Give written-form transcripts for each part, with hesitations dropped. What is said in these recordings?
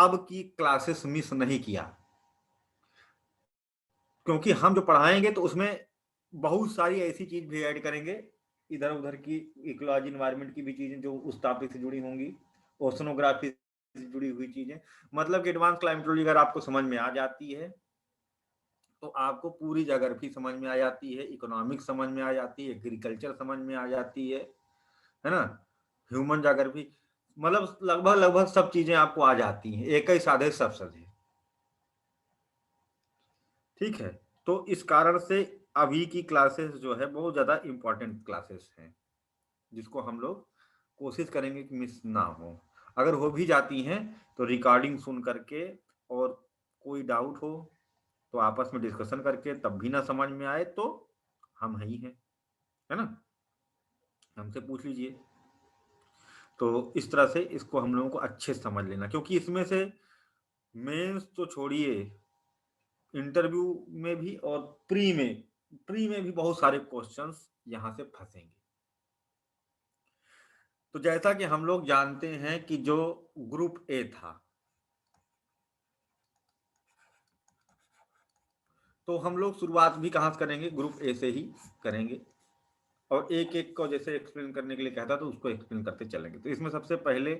अब की classes miss नहीं किया, क्योंकि हम जो पढ़ाएंगे तो उसमें बहुत सारी ऐसी चीज भी ऐड करेंगे, इधर उधर की इकोलॉजी इन्वायरमेंट की भी चीजें जो उस टॉपिक से जुड़ी होंगी, ओशनोग्राफी से जुड़ी हुई चीजें, मतलब कि एडवांस क्लाइमेटोलॉजी अगर आपको समझ में आ जाती है तो आपको पूरी ज्योग्राफी समझ में आ जाती है, इकोनॉमिक्स समझ में आ जाती है, एग्रीकल्चर समझ में आ जाती है ना, ह्यूमन ज्योग्राफी, मतलब लगभग लगभग सब चीजें आपको आ जाती हैं, एक ही साधे सब सधे। ठीक है, तो इस कारण से अभी की क्लासेस जो है बहुत ज्यादा इंपॉर्टेंट क्लासेस हैं, जिसको हम लोग कोशिश करेंगे कि मिस ना हो। अगर हो भी जाती हैं तो रिकॉर्डिंग सुन करके, और कोई डाउट हो तो आपस में डिस्कशन करके, तब भी ना समझ में आए तो हम ही हैं, है ना, हमसे पूछ लीजिए। तो इस तरह से इसको हम लोगों को अच्छे से समझ लेना, क्योंकि इसमें से मेंस तो छोड़िए, इंटरव्यू में भी और प्री में भी बहुत सारे क्वेश्चंस यहां से फंसेंगे। तो जैसा कि हम लोग जानते हैं कि जो ग्रुप ए था, तो हम लोग शुरुआत भी कहां से करेंगे, ग्रुप ए से ही करेंगे, और एक एक को जैसे एक्सप्लेन करने के लिए कहता तो उसको एक्सप्लेन करते चलेंगे। तो इसमें सबसे पहले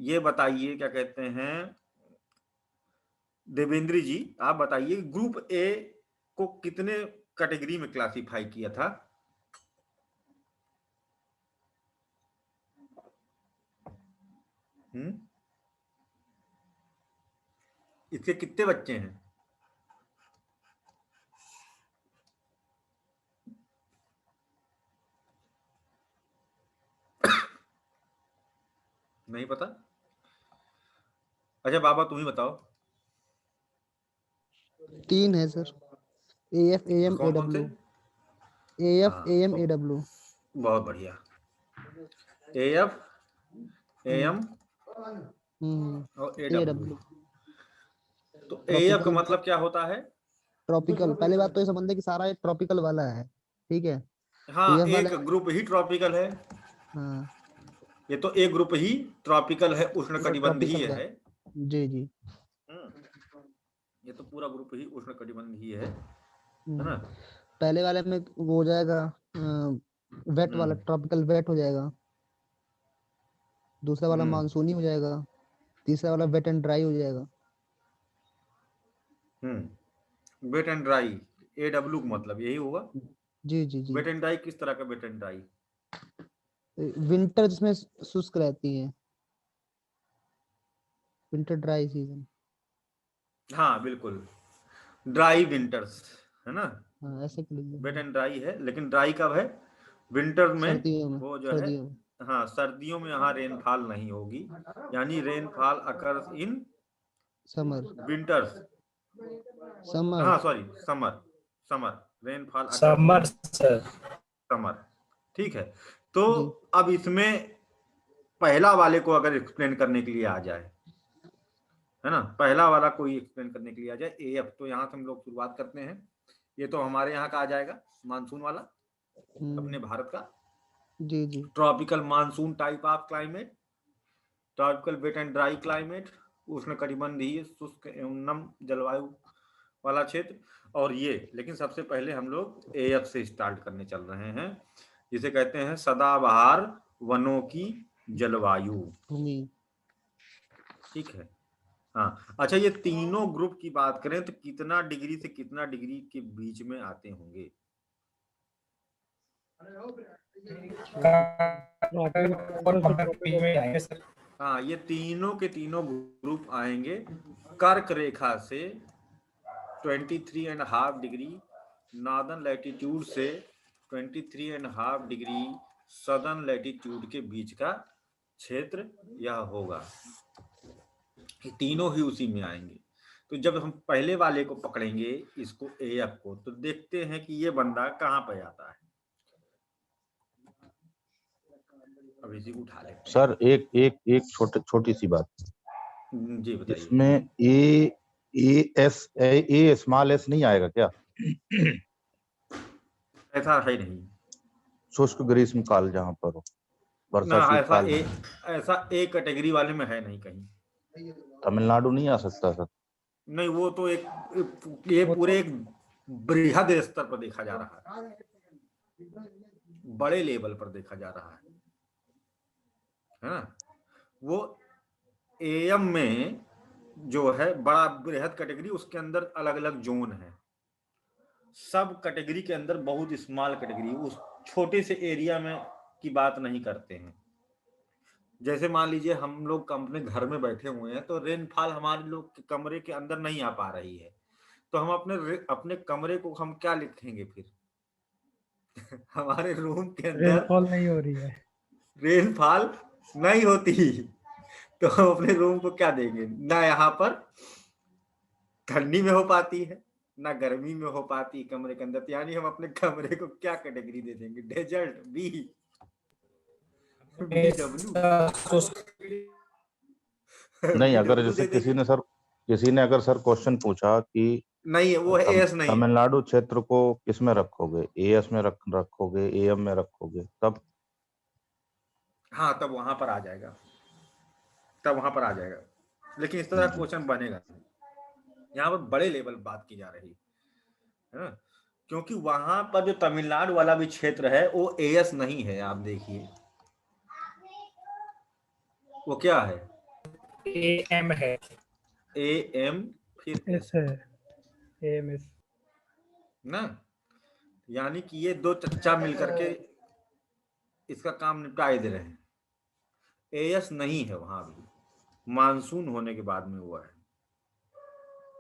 ये बताइए, क्या कहते हैं, देवेंद्र जी आप बताइए, ग्रुप ए को कितने कैटेगरी में क्लासिफाई किया था? इसके कितने बच्चे हैं? नहीं पता? अच्छा बाबा तुम ही बताओ। 3 है सर, AF AM कौन कौन से? AW, AF हाँ, AM AW। बहुत बढ़िया। AF AM और AW। AW तो AF का ट्रॉपिकल, मतलब क्या होता है? ट्रॉपिकल पहले बात तो ये समझ लें कि सारा एक ट्रॉपिकल वाला है, ठीक है। हाँ, AF वाला, एक ग्रुप ही ट्रॉपिकल है। हाँ ये तो एक ग्रुप ही ट्रॉपिकल है, उष्णकटिबंधीय ट्रॉपिकल का, है। जी। ये तो पूरा ग्रुप ही उष्णकटिबंधीय है ना? पहले वाले में वो हो जाएगा वेट वाला, ट्रॉपिकल वेट हो जाएगा, दूसरा वाला मानसूनी हो जाएगा, तीसरा वाला वेट एंड ड्राई हो जाएगा। वेट एंड ड्राई, AW का मतलब यही होगा। जी। वेट एंड ड्राई किस तरह का वेट एंड ड्राई? विंटर जिसमें शुष्क रहती है, विंटर ड्राई सीजन। हाँ बिल्कुल, ड्राई विंटर्स, है ना। हाँ ऐसे कर लीजिए। वेट एंड ड्राई है, लेकिन ड्राई कब है? विंटर में। सर्दियों में, वो जो है, सर्दियों में। हाँ सर्दियों में यहाँ रेनफॉल नहीं होगी, यानी rainfall occurs in summer, winters. Summer. हाँ sorry, summer, summer rainfall occurs in summer sir. Summer. ठीक है, तो जी अब इसमें पहला वाले को अगर एक्सप्लेन करने के लिए आ जाए, है ना, पहला वाला कोई एक्सप्लेन करने के लिए आ जाए, AF, तो यहाँ से हम लोग शुरुआत करते हैं। ये तो हमारे यहाँ का आ जाएगा, मानसून वाला, अपने भारत का जी tropical monsoon type of climate, tropical wet and dry climate, उष्णकटिबंधीय शुष्क एवं नम जलवायु वाला क्षेत्र। और ये, लेकिन सबसे पहले हम लोग AF से स्टार्ट करने चल रहे हैं, जिसे कहते हैं सदाबहार वनों की जलवायु। भूमि। ठीक है, हाँ अच्छा, ये तीनों ग्रुप की बात करें तो कितना डिग्री से कितना डिग्री के बीच में आते होंगे? हाँ, ये तीनों के तीनों ग्रुप आएंगे कर्क रेखा से 23.5 डिग्री नॉर्दर्न लैटिट्यूड से 23.5 डिग्री सदर्न लैटिट्यूड के बीच का क्षेत्र यह होगा। ये तीनों ही उसी में आएंगे। तो जब हम पहले वाले को पकड़ेंगे, इसको AF को, तो देखते हैं कि ये बंदा कहाँ पे आता है। अब इसी को उठा लेते हैं सर। एक छोटी सी बात, जी बताइए। इसमें ए स्मॉल एस नहीं आएगा क्या? ऐसा है नहीं, शुष्क ग्रीष्म काल जहाँ पर हो, ना वर्षा शीत ऐसा काल में। ऐसा A कैटेगरी वाले में है नहीं कहीं। तमिलनाडु नहीं आ सकता सर? नहीं, वो तो ये पूरे एक बृहद स्तर पर देखा जा रहा है, बड़े लेवल पर देखा जा रहा है ना। वो एएम में जो है बड़ा बृहद कैटेगरी, उसके अंदर अलग अलग जोन है, सब कैटेगरी के अंदर बहुत स्मॉल कैटेगरी, उस छोटे से एरिया में की बात नहीं करते हैं। जैसे मान लीजिए हम लोग अपने घर में बैठे हुए हैं, तो रेनफॉल हमारे लोग के कमरे के अंदर नहीं आ पा रही है, तो हम अपने कमरे को हम क्या लिखेंगे फिर? हमारे रूम के अंदर रेनफॉल नहीं हो रही है, रेनफॉल नहीं होती, तो हम अपने रूम को क्या देंगे? ना यहाँ पर ठंडी में हो पाती है, ना गर्मी में हो पाती कमरे के अंदर, तो यानी हम अपने कमरे को क्या कैटेगरी दे देंगे? Desert, BW। नहीं, अगर BW जैसे दे देंगे। किसी ने अगर सर क्वेश्चन पूछा कि नहीं, वो एस नहीं है। तमिलनाडु क्षेत्र को किस में रखोगे, एएस में रखोगे, एएम में रखोगे, तब? हाँ, तब वहां पर आ जाएगा, तब वहां पर आ जाएगा, लेकिन इस तरह जी। क्वेश्चन बनेगा नहीं। यहाँ पर बड़े लेवल बात की जा रही है ना, क्योंकि वहां पर जो तमिलनाडु वाला भी क्षेत्र है वो एएस नहीं है। आप देखिए वो क्या है, AM है, एएम फिर एस एस है, AMS। ना, यानी कि ये दो चच्चा मिलकर के इसका काम निपटा दे रहे हैं। एएस नहीं है वहां भी, मानसून होने के बाद में हुआ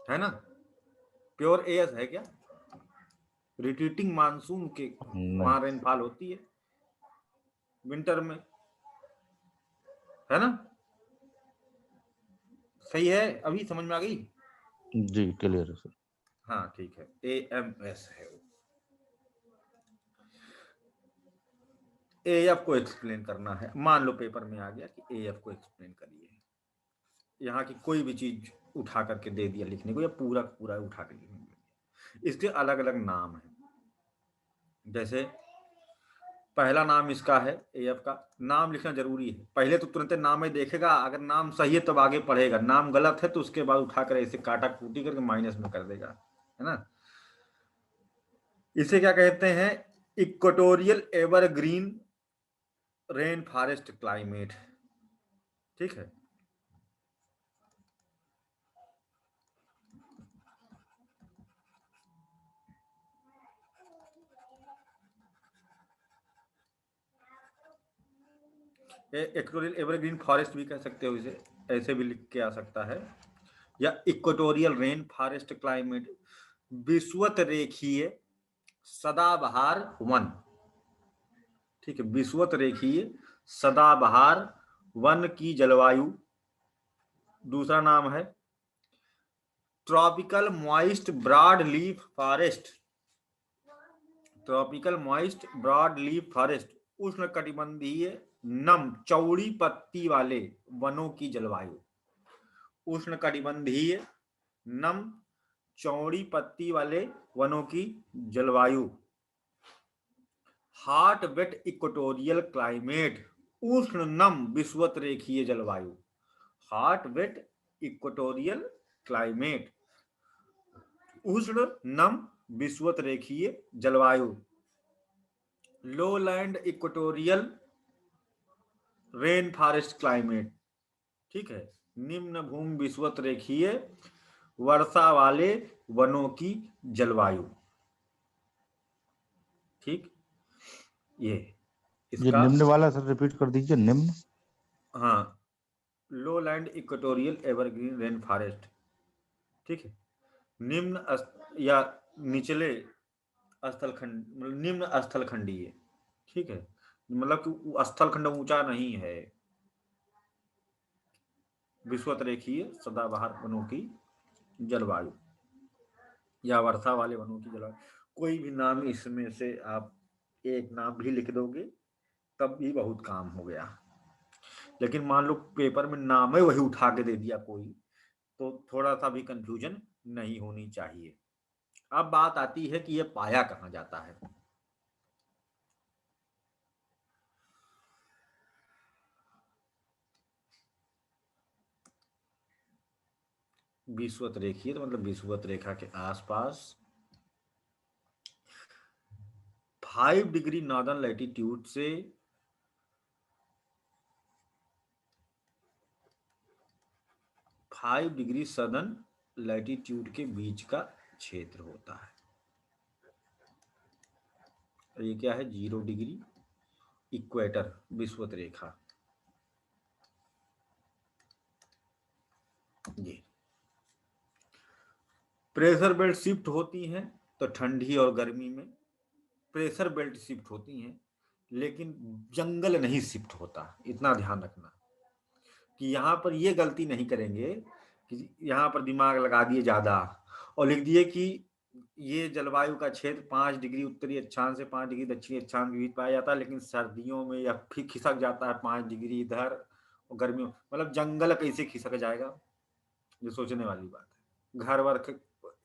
है ना। प्योर एएस है क्या? रिट्रीटिंग मानसून के नहीं। वहां रेनफॉल होती है विंटर में, है ना। सही है, अभी समझ में आ गई? जी, क्लियर है सर। हाँ ठीक है, एएमएस है वो। एएफ को एक्सप्लेन करना है, मान लो पेपर में आ गया कि एएफ को एक्सप्लेन करिए, यहाँ की कोई भी चीज उठा करके दे दिया लिखने को, या पूरा पूरा उठा के लिखने को। इसके अलग अलग नाम है, जैसे पहला नाम इसका है एएफ का, नाम लिखना जरूरी है, पहले तो तुरंत नाम ही देखेगा, अगर नाम सही है तब आगे पढ़ेगा, नाम गलत है तो उसके बाद उठाकर ऐसे काटा कूटी करके माइनस में कर देगा, है ना। इसे क्या कहते हैं? Equatorial evergreen rain forest climate, ठीक है। इक्वेटोरियल एवरग्रीन फॉरेस्ट भी कह सकते हो इसे, ऐसे भी लिख के आ सकता है, या इक्वेटोरियल रेन फॉरेस्ट क्लाइमेट, विषुवत रेखीय सदाबहार वन, ठीक है, विषुवत रेखीय सदाबहार वन की जलवायु। दूसरा नाम है tropical moist broad leaf forest, tropical moist broad leaf forest, उष्ण कटिबंधीय नम चौड़ी पत्ती वाले वनों की जलवायु, उष्ण कटिबंधीय नम चौड़ी पत्ती वाले वनों की जलवायु। हॉट वेट इक्वेटोरियल क्लाइमेट, उष्ण नम विषुवत रेखीय जलवायु, हॉट वेट इक्वेटोरियल क्लाइमेट, उष्ण नम विषुवत रेखीय जलवायु। Lowland equatorial rain forest climate, ठीक है, निम्न भूमि विषुवत रेखीय वर्षा वाले वनों की जलवायु, ठीक। ये इसका निम्न वाला सर रिपीट कर दीजिए, निम्न। हाँ, lowland equatorial evergreen rain forest, ठीक है, निम्न या निचले स्थलखंड, मतलब निम्न स्थलखंडीय, ठीक है, मतलब कि स्थलखंड ऊंचा नहीं है, विषुवत रेखीय सदाबहार वनों की जलवायु या वर्षा वाले वनों की जलवायु। कोई भी नाम इसमें से आप एक नाम भी लिख दोगे तब भी बहुत काम हो गया, लेकिन मान लो पेपर में नाम ही वही उठा के दे दिया कोई, तो थोड़ा सा भी कंफ्यूजन नहीं होनी चाहिए। अब बात आती है कि ये पाया कहाँ जाता है। विषुवत रेखीय, तो मतलब विषुवत रेखा के आसपास 5 डिग्री नॉर्दर्न लैटिट्यूड से 5 डिग्री सदर्न लैटिट्यूड के बीच का क्षेत्र होता है। और ये क्या है? 0 डिग्री इक्वेटर विषुवत रेखा। ये प्रेशर बेल्ट शिफ्ट होती हैं तो ठंडी और गर्मी में प्रेशर बेल्ट शिफ्ट होती हैं, लेकिन जंगल नहीं शिफ्ट होता। इतना ध्यान रखना कि यहाँ पर ये गलती नहीं करेंगे कि यहाँ पर दिमाग लगा दिए ज्यादा और लिख दिए कि ये जलवायु का क्षेत्र 5 डिग्री उत्तरी अक्षांश से 5 डिग्री दक्षिणी अक्षांश के बीच पाया जाता है, लेकिन सर्दियों में या फिर खिसक जाता है 5 डिग्री इधर, और गर्मियों मतलब जंगल कैसे खिसक जाएगा? ये सोचने वाली बात है। घर वर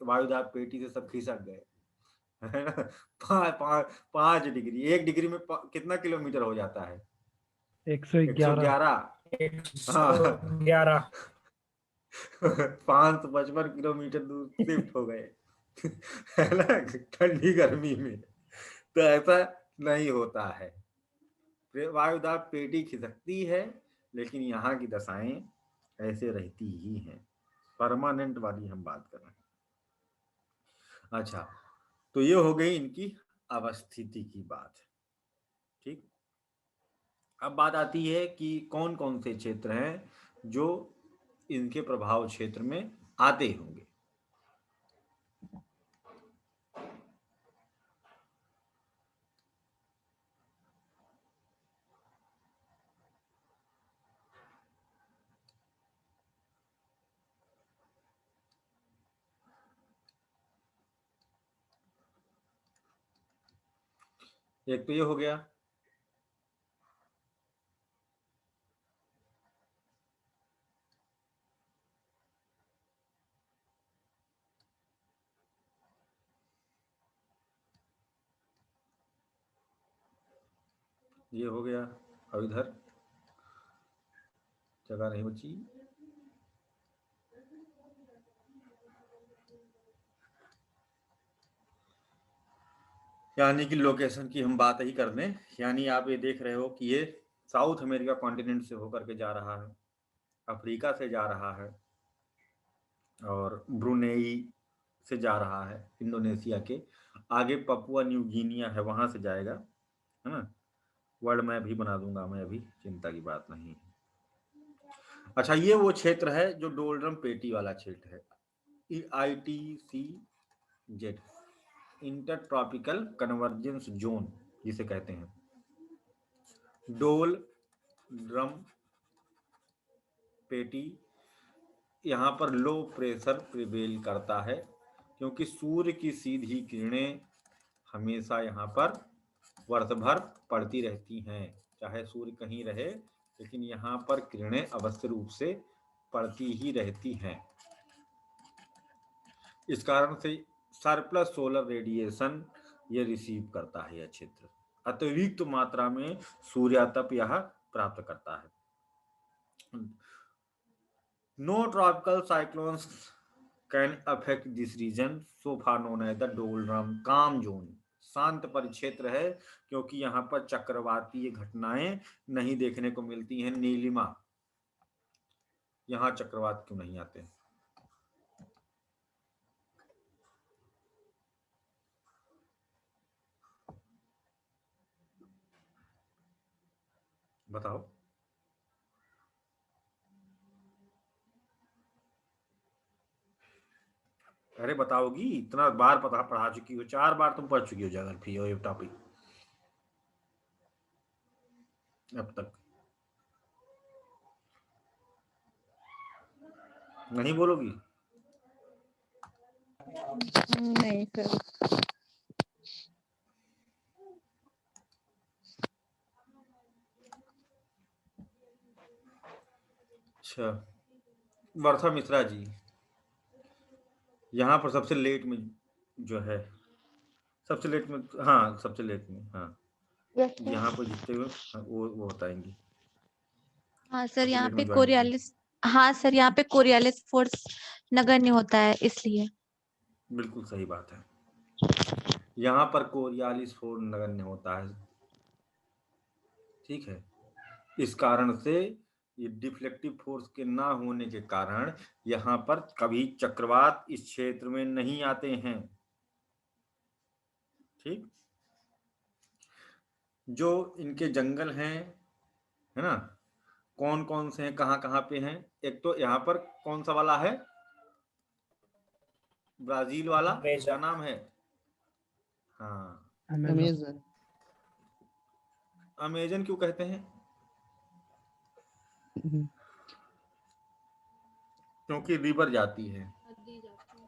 वायुदाब पेटी से सब खिसक गए, है ना? 5 डिग्री, 1 डिग्री में कितना किलोमीटर हो जाता है? 111। 111। हाँ 111। 555 किलोमीटर दूर शिफ्ट हो गए, है ना, ठंडी गर्मी में। तो ऐसा नहीं होता है। वायुदाब पेटी खिसकती है, लेकिन यहाँ की दशाएं ऐसे रहती ही हैं। परमानेंट वाली हम बात कर रहे हैं। अच्छा, तो ये हो गई इनकी अवस्थिति की बात। ठीक, अब बात आती है कि कौन कौन से क्षेत्र हैं जो इनके प्रभाव क्षेत्र में आते होंगे। एक तो ये हो गया, ये हो गया। अब इधर जगह नहीं बची। यानी कि लोकेशन की हम बात ही कर लें, यानी आप ये देख रहे हो कि ये साउथ अमेरिका कॉन्टिनेंट से होकर के जा रहा है, अफ्रीका से जा रहा है, और ब्रुनेई से जा रहा है, इंडोनेशिया के आगे पपुआ न्यू गिनिया है, वहां से जाएगा, है ना। वर्ल्ड मैप भी बना दूंगा मैं, अभी चिंता की बात नहीं है। अच्छा, ये वो क्षेत्र है जो डोलरम पेटी वाला क्षेत्र है, ITCZ, inter tropical convergence zone जिसे कहते हैं। डोल ड्रम पेटी, यहाँ पर लो प्रेशर प्रिवेल करता है, क्योंकि सूर्य की सीधी किरणें हमेशा यहाँ पर वर्ष भर पड़ती रहती हैं, चाहे सूर्य कहीं रहे, लेकिन यहाँ पर किरणें अवश्य रूप से पड़ती ही रहती हैं। इस कारण से सरप्लस सोलर रेडिएशन ये रिसीव करता है यह क्षेत्र, अतिरिक्त मात्रा में सूर्यातप यह प्राप्त करता है। No tropical cyclones can affect this region, so far known as the doldrum calm zone. शांत परिक्षेत्र है, क्योंकि यहाँ पर चक्रवातीय घटनाएं नहीं देखने को मिलती हैं। नीलिमा, यहाँ चक्रवात क्यों नहीं आते? बताओ। अरे बताओगी, इतना बार पढ़ा चुकी हो, 4 बार तुम पढ़ चुकी हो ज्योग्राफी और ये टॉपिक अब तक। नहीं बोलोगी? नहीं सर। अच्छा, वर्षा मिश्रा जी, यहाँ पर सबसे लेट में जो है, सबसे लेट में, हाँ सबसे लेट में, हाँ यस यहाँ सर। पर जितने हुए, हाँ, वो बताएंगी। हाँ सर, सबसे यहाँ लेट पे में ज्वाइन की। कोरियालिस हाँ सर, यहाँ पे कोरियालिस फोर्स नगण्य होता है इसलिए। बिल्कुल सही बात है, यहाँ पर कोरियालिस फोर्स नगण्य होता है, ठीक है। इस कारण से ये डिफ्लेक्टिव फोर्स के ना होने के कारण यहाँ पर कभी चक्रवात इस क्षेत्र में नहीं आते हैं, ठीक। जो इनके जंगल हैं, है ना, कौन कौन से हैं, कहाँ कहाँ पे हैं? एक तो यहाँ पर कौन सा वाला है, ब्राजील वाला, क्या अमेजन। नाम है? हाँ, अमेजन। अमेजन। अमेजन क्यों कहते हैं? क्योंकि रिवर जाती है,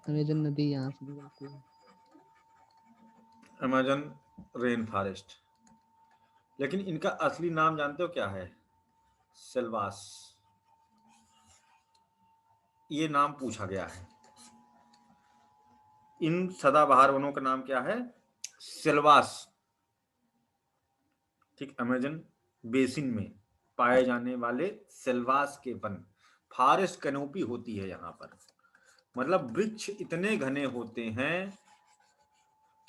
अमेजन नदी यहाँ से निकलती है। Amazon rain forest. लेकिन इनका असली नाम जानते हो क्या है? सेल्वास, ये नाम पूछा गया है। इन सदाबहार वनों का नाम क्या है? सेल्वास, ठीक। अमेजन बेसिन में पाए जाने वाले सेल्वास के वन, फॉरेस्ट कैनोपी होती है यहाँ पर, मतलब वृक्ष इतने घने होते हैं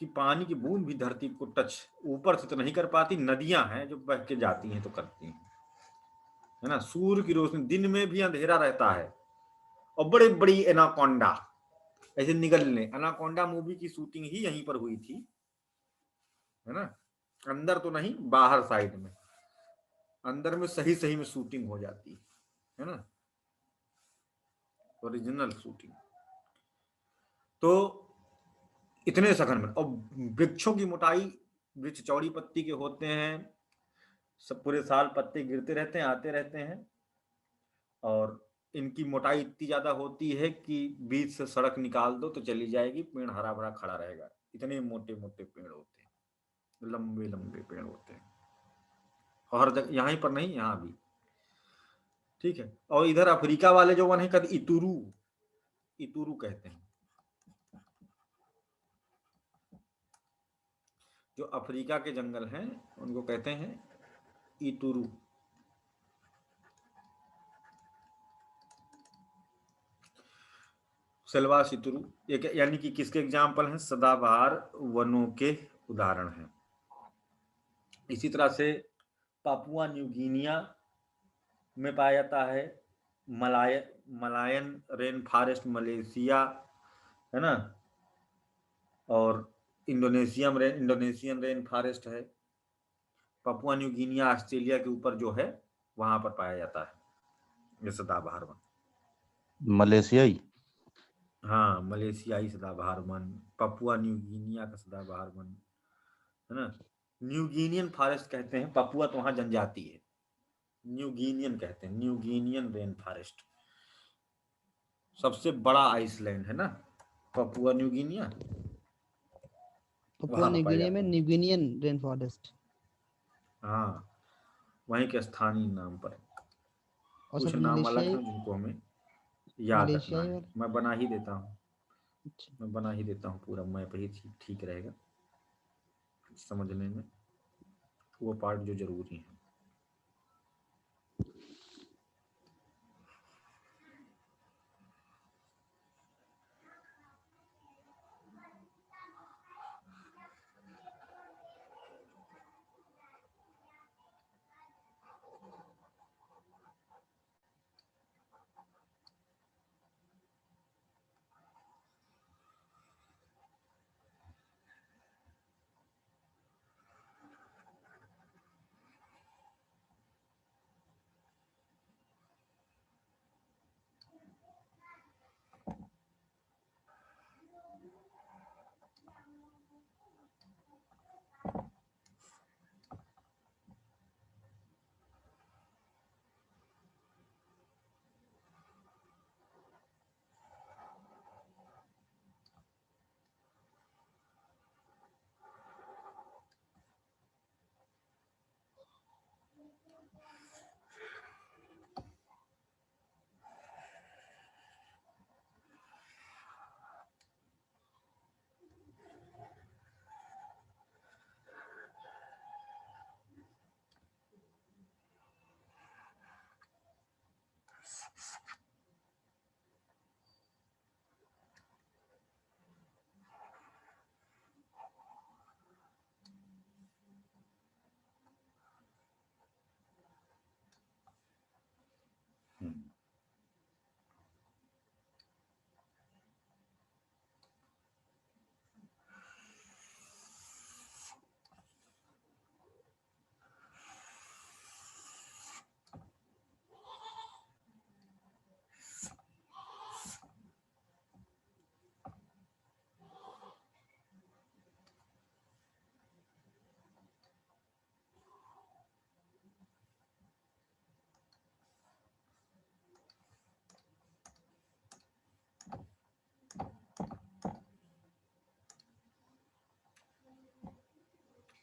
कि पानी की बूंद भी धरती को टच ऊपर से तो नहीं कर पाती, नदियां हैं जो बह के जाती हैं तो करती हैं, है ना। सूर्य की रोशनी, दिन में भी अंधेरा रहता है, और बड़े बड़ी एनाकोंडा ऐसे निगलने, एनाकोंडा मूवी की शूटिंग ही यहीं पर हुई थी, है ना। अंदर तो नहीं, बाहर साइड में, अंदर में सही सही में शूटिंग हो जाती है ना, ओरिजिनल शूटिंग। तो इतने सघन में, और वृक्षों की मोटाई, वृक्ष चौड़ी पत्ती के होते हैं, सब पूरे साल पत्ते गिरते रहते हैं, आते रहते हैं, और इनकी मोटाई इतनी ज्यादा होती है कि बीच से सड़क निकाल दो तो चली जाएगी, पेड़ हरा भरा खड़ा रहेगा, इतने मोटे मोटे पेड़ होते हैं, लंबे लंबे पेड़ होते हैं, हर जगह, यहाँ पर नहीं, यहाँ भी, ठीक है। और इधर अफ्रीका वाले जो वन है, कहते इतुरू, इतुरू कहते हैं, जो अफ्रीका के जंगल हैं उनको कहते हैं इतुरू। सेल्वास इतुरू, एक यानी कि किसके एग्जाम्पल हैं? सदाबहार वनों के उदाहरण हैं। इसी तरह से पापुआ न्यू गिनिया में पाया जाता है, मलायन रेन फॉरेस्ट मलेशिया, है ना, और इंडोनेशियन रेन फॉरेस्ट है। पापुआ न्यू गिनिया ऑस्ट्रेलिया के ऊपर जो है वहां पर पाया जाता है ये सदाबहार वन। मलेशियाई। हाँ, मलेशियाई सदाबहार वन, पपुआ न्यू गिनिया का सदाबहार वन, है ना। न्यू गिनियन फॉरेस्ट कहते हैं, पपुआ तो वहां जनजाति है, न्यू गिनियन कहते हैं, न्यू गिनियन रेन फॉरेस्ट। सबसे बड़ा आइसलैंड है ना पपुआ न्यू गिनिया, पपुआ वहां पर न्यू पाए गिनी में जाते हैं। न्यूगिनियन रेन फॉरेस्ट। हाँ, वहीं के स्थानीय नाम पर और कुछ सर नाम अलग मलेशियाई, हैं जिनको हमें याद रखना मलेशियाई है। और मैं बना ही देता हूँ, अच्छा। मैं बना ही देता हूँ, पूरा मैप ही ठीक रहेगा समझने में, वो पार्ट जो जरूरी है।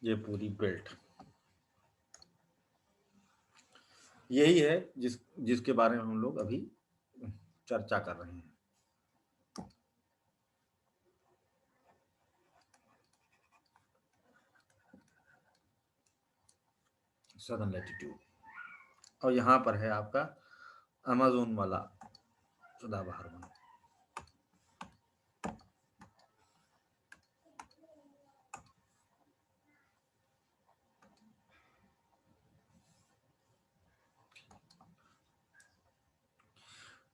ये पूरी बेल्ट यही है जिसके बारे में हम लोग अभी चर्चा कर रहे हैं। सदर्न लैटिट्यूड और यहाँ पर है आपका अमेज़न वाला सदाबहार वन।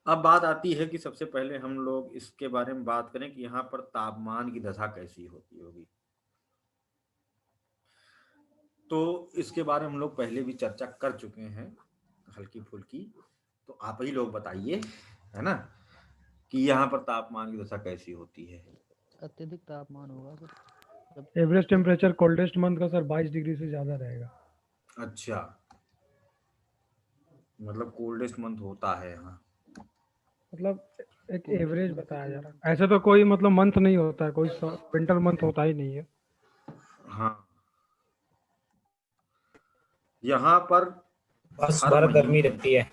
अब बात आती है कि सबसे पहले हम लोग इसके बारे में बात करें कि यहाँ पर तापमान की दशा कैसी होती होगी। तो इसके बारे में हम लोग पहले भी चर्चा कर चुके हैं हल्की फुल्की, तो आप ही लोग बताइए, है ना, कि यहाँ पर तापमान की दशा कैसी होती है। अत्यधिक तापमान होगा sir. Average temperature coldest month का सर 22 डिग्री से ज्यादा रहेगा। अच्छा, मतलब कोल्डेस्ट मंथ होता है यहाँ, मतलब एक एवरेज बताया जा रहा है, ऐसे तो कोई मतलब मंथ नहीं होता है, कोई विंटर मंथ होता ही नहीं है। हाँ यहाँ पर बस हर बार महीने गर्मी रहती है।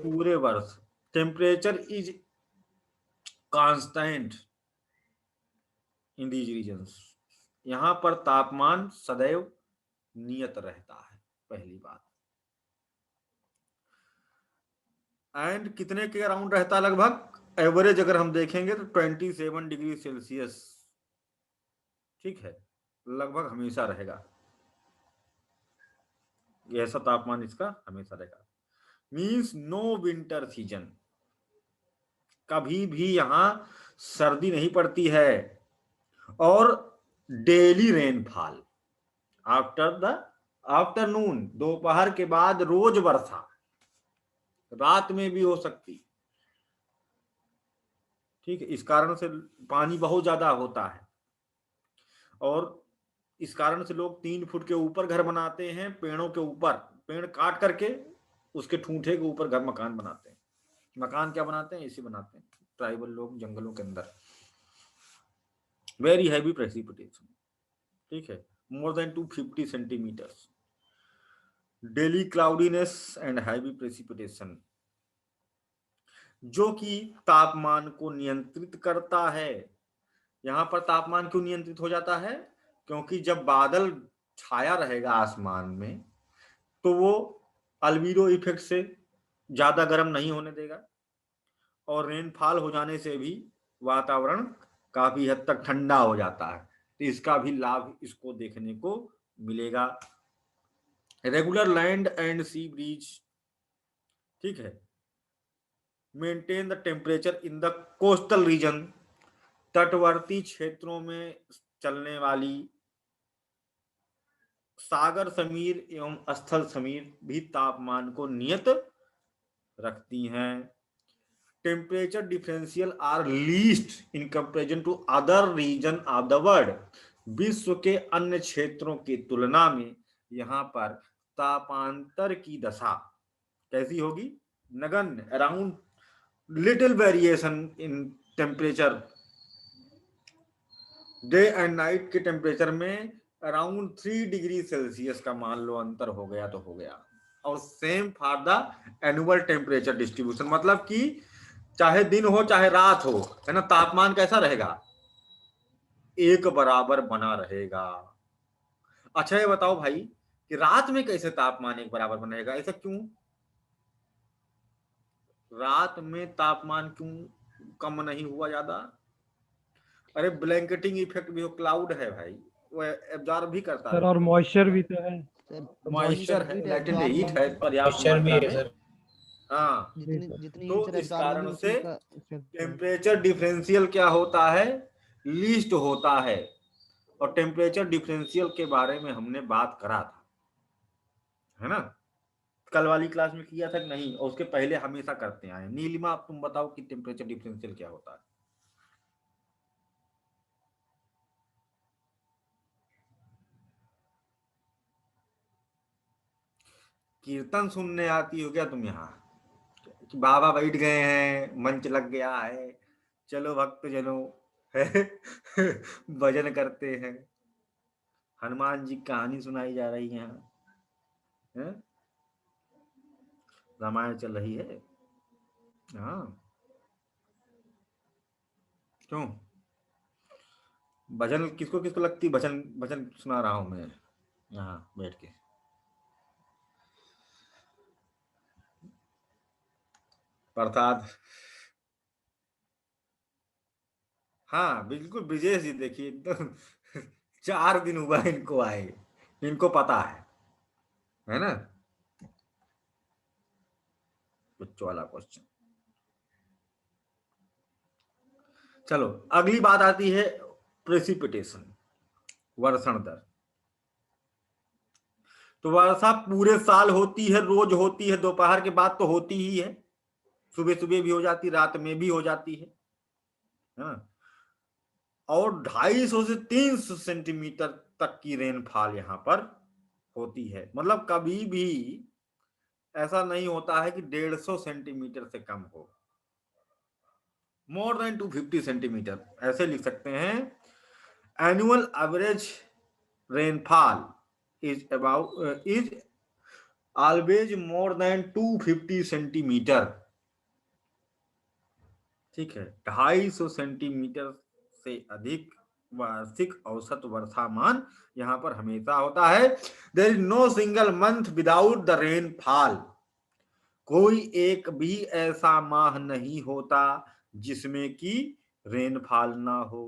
पूरे वर्ष temperature is constant in these regions. यहाँ पर तापमान सदैव नियत रहता है, पहली बात। एंड कितने के अराउंड रहता है लगभग, एवरेज अगर हम देखेंगे तो 27 डिग्री सेल्सियस, ठीक है, लगभग हमेशा रहेगा। ऐसा तापमान इसका हमेशा रहेगा। मीन्स नो विंटर सीजन, कभी भी यहां सर्दी नहीं पड़ती है। और daily rainfall after the afternoon, दोपहर के बाद रोज वर्षा, रात में भी हो सकती, ठीक है। इस कारण से पानी बहुत ज्यादा होता है और इस कारण से लोग 3 फुट के ऊपर घर बनाते हैं, पेड़ों के ऊपर, पेड़ काट करके उसके ठूंठे के ऊपर घर मकान बनाते हैं। मकान क्या बनाते हैं, इसी बनाते हैं ट्राइबल लोग जंगलों के अंदर। वेरी हैवी प्रेसिपिटेशन, ठीक है, more than 250 centimetres, daily cloudiness and heavy precipitation, जो कि तापमान को नियंत्रित करता है। यहां पर तापमान क्यों नियंत्रित हो जाता है, क्योंकि जब बादल छाया रहेगा आसमान में तो वो अल्बीडो इफेक्ट से ज्यादा गर्म नहीं होने देगा और रेनफॉल हो जाने से भी वातावरण काफी हद तक ठंडा हो जाता है। तो इसका भी लाभ इसको देखने को मिलेगा। Regular land and sea breeze, ठीक है, maintain the temperature in the coastal region, तटवर्ती क्षेत्रों में चलने वाली सागर समीर एवं स्थल समीर भी तापमान को नियत रखती हैं। Temperature differential are least in comparison to other region of the world, विश्व के अन्य क्षेत्रों की तुलना में यहाँ पर तापांतर की दशा कैसी होगी, नगण्य, around little variation in temperature, day and night के टेम्परेचर में अराउंड 3 डिग्री सेल्सियस का मान लो अंतर हो गया तो हो गया। और same for the annual temperature distribution, मतलब कि चाहे दिन हो चाहे रात हो, है ना, तापमान कैसा रहेगा, एक बराबर बना रहेगा। अच्छा ये बताओ भाई कि रात में कैसे तापमान एक बराबर बनेगा, ऐसा क्यों, रात में तापमान क्यों कम नहीं हुआ ज्यादा? अरे ब्लैंकेटिंग इफेक्ट भी हो, क्लाउड है भाई, वो एब्जॉर्ब भी करता सर है। और मॉइस्चर भी तो है। मॉइस्चर है, heat लैटेंट absorb हीट है पर्याप्त मॉइस्चर भी मात्रा है में। सर। हाँ, जितनी तो सर इस absorb कारण होगी, से उतनी का effect है। टेम्परेचर डिफरेंशियल क्या होता है, लीस्ट होता है। और टेम्परेचर डिफरेंशियल के बारे में हमने बात करा था, है ना, कल वाली क्लास में किया था कि नहीं, और उसके पहले हमेशा करते आए। नीलिमा अब तुम बताओ कि टेम्परेचर डिफरेंशियल क्या होता है। कीर्तन सुनने आती हो क्या तुम यहाँ, कि बाबा बैठ गए हैं, मंच लग गया है, चलो भक्त जनो है भजन करते हैं। हनुमान जी की कहानी सुनाई जा रही है यहाँ, हैं? रामायण चल रही है। हाँ, क्यों? भजन किसको किसको लगती, भजन भजन सुना रहा हूं मैं यहाँ बैठ के। प्रसाद, हाँ बिल्कुल ब्रिजेश जी, देखिए एकदम 4 दिन हुआ इनको आए, इनको पता है ना, बच्चों वाला क्वेश्चन। चलो अगली बात आती है प्रेसिपिटेशन, वर्षण दर। तो वर्षा पूरे साल होती है, रोज होती है, दोपहर के बाद तो होती ही है, सुबह सुबह भी हो जाती, रात में भी हो जाती है ना। और 250 से 300 सेंटीमीटर तक की रेनफॉल यहाँ पर होती है। मतलब कभी भी ऐसा नहीं होता है कि 150 सेंटीमीटर से कम हो। मोर देन 250 सेंटीमीटर, ऐसे लिख सकते हैं। Annual average rainfall is about is always more than 250 centimetre. ठीक है, 250 सेंटीमीटर से अधिक वार्षिक औसत वर्षामान यहाँ पर हमेशा होता है। There is no single month without the rainfall. कोई एक भी ऐसा माह नहीं होता जिसमें कि रेनफॉल ना हो।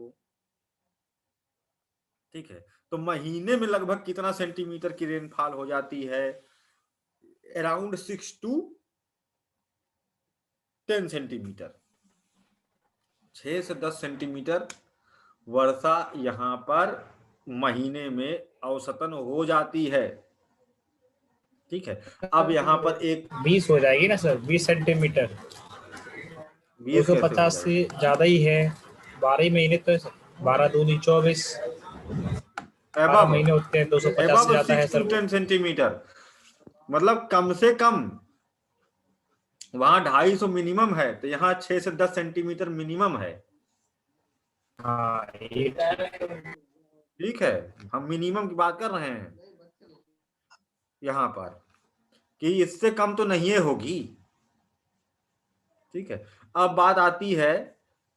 ठीक है, तो महीने में लगभग कितना सेंटीमीटर की रेनफॉल हो जाती है? अराउंड 6 to 10 सेंटीमीटर, 6 से 10 सेंटीमीटर वर्षा यहाँ पर महीने में औसतन हो जाती है। ठीक है, अब यहाँ पर एक 20 हो जाएगी ना सर, 20 सेंटीमीटर। 20 कैसे हो 250 से जाएगी? ज्यादा ही है। 12 महीने तो 12 दूनी 24, 12 एबव महीने होते हैं, 250 से ज्यादा है 6 सर to वो। 10 सेंटीमीटर, मतलब कम से कम। वहां 250 मिनिमम है, तो यहाँ 6 से 10 सेंटीमीटर मिनिमम है। हाँ ये ठीक है, हम मिनिमम की बात कर रहे हैं यहाँ पर, कि इससे कम तो नहीं होगी। ठीक है, अब बात आती है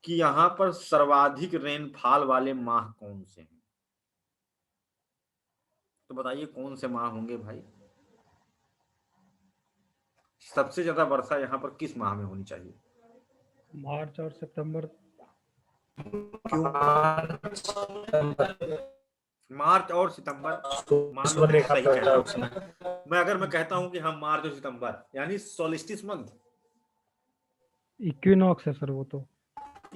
कि यहाँ पर सर्वाधिक रेनफॉल वाले माह कौन से हैं। तो बताइए कौन से माह होंगे भाई? सबसे ज्यादा वर्षा यहाँ पर किस माह में होनी चाहिए? मार्च और सितंबर। क्यों? मार्च और सितंबर। मान लो ईश्वर मैं रेखा सही पे होता कहता है हूँ, उसमें। मैं अगर मैं कहता हूँ कि हम मार्च और सितंबर यानी सोलिस्टिस मंथ, इक्विनॉक्स है सर वो तो।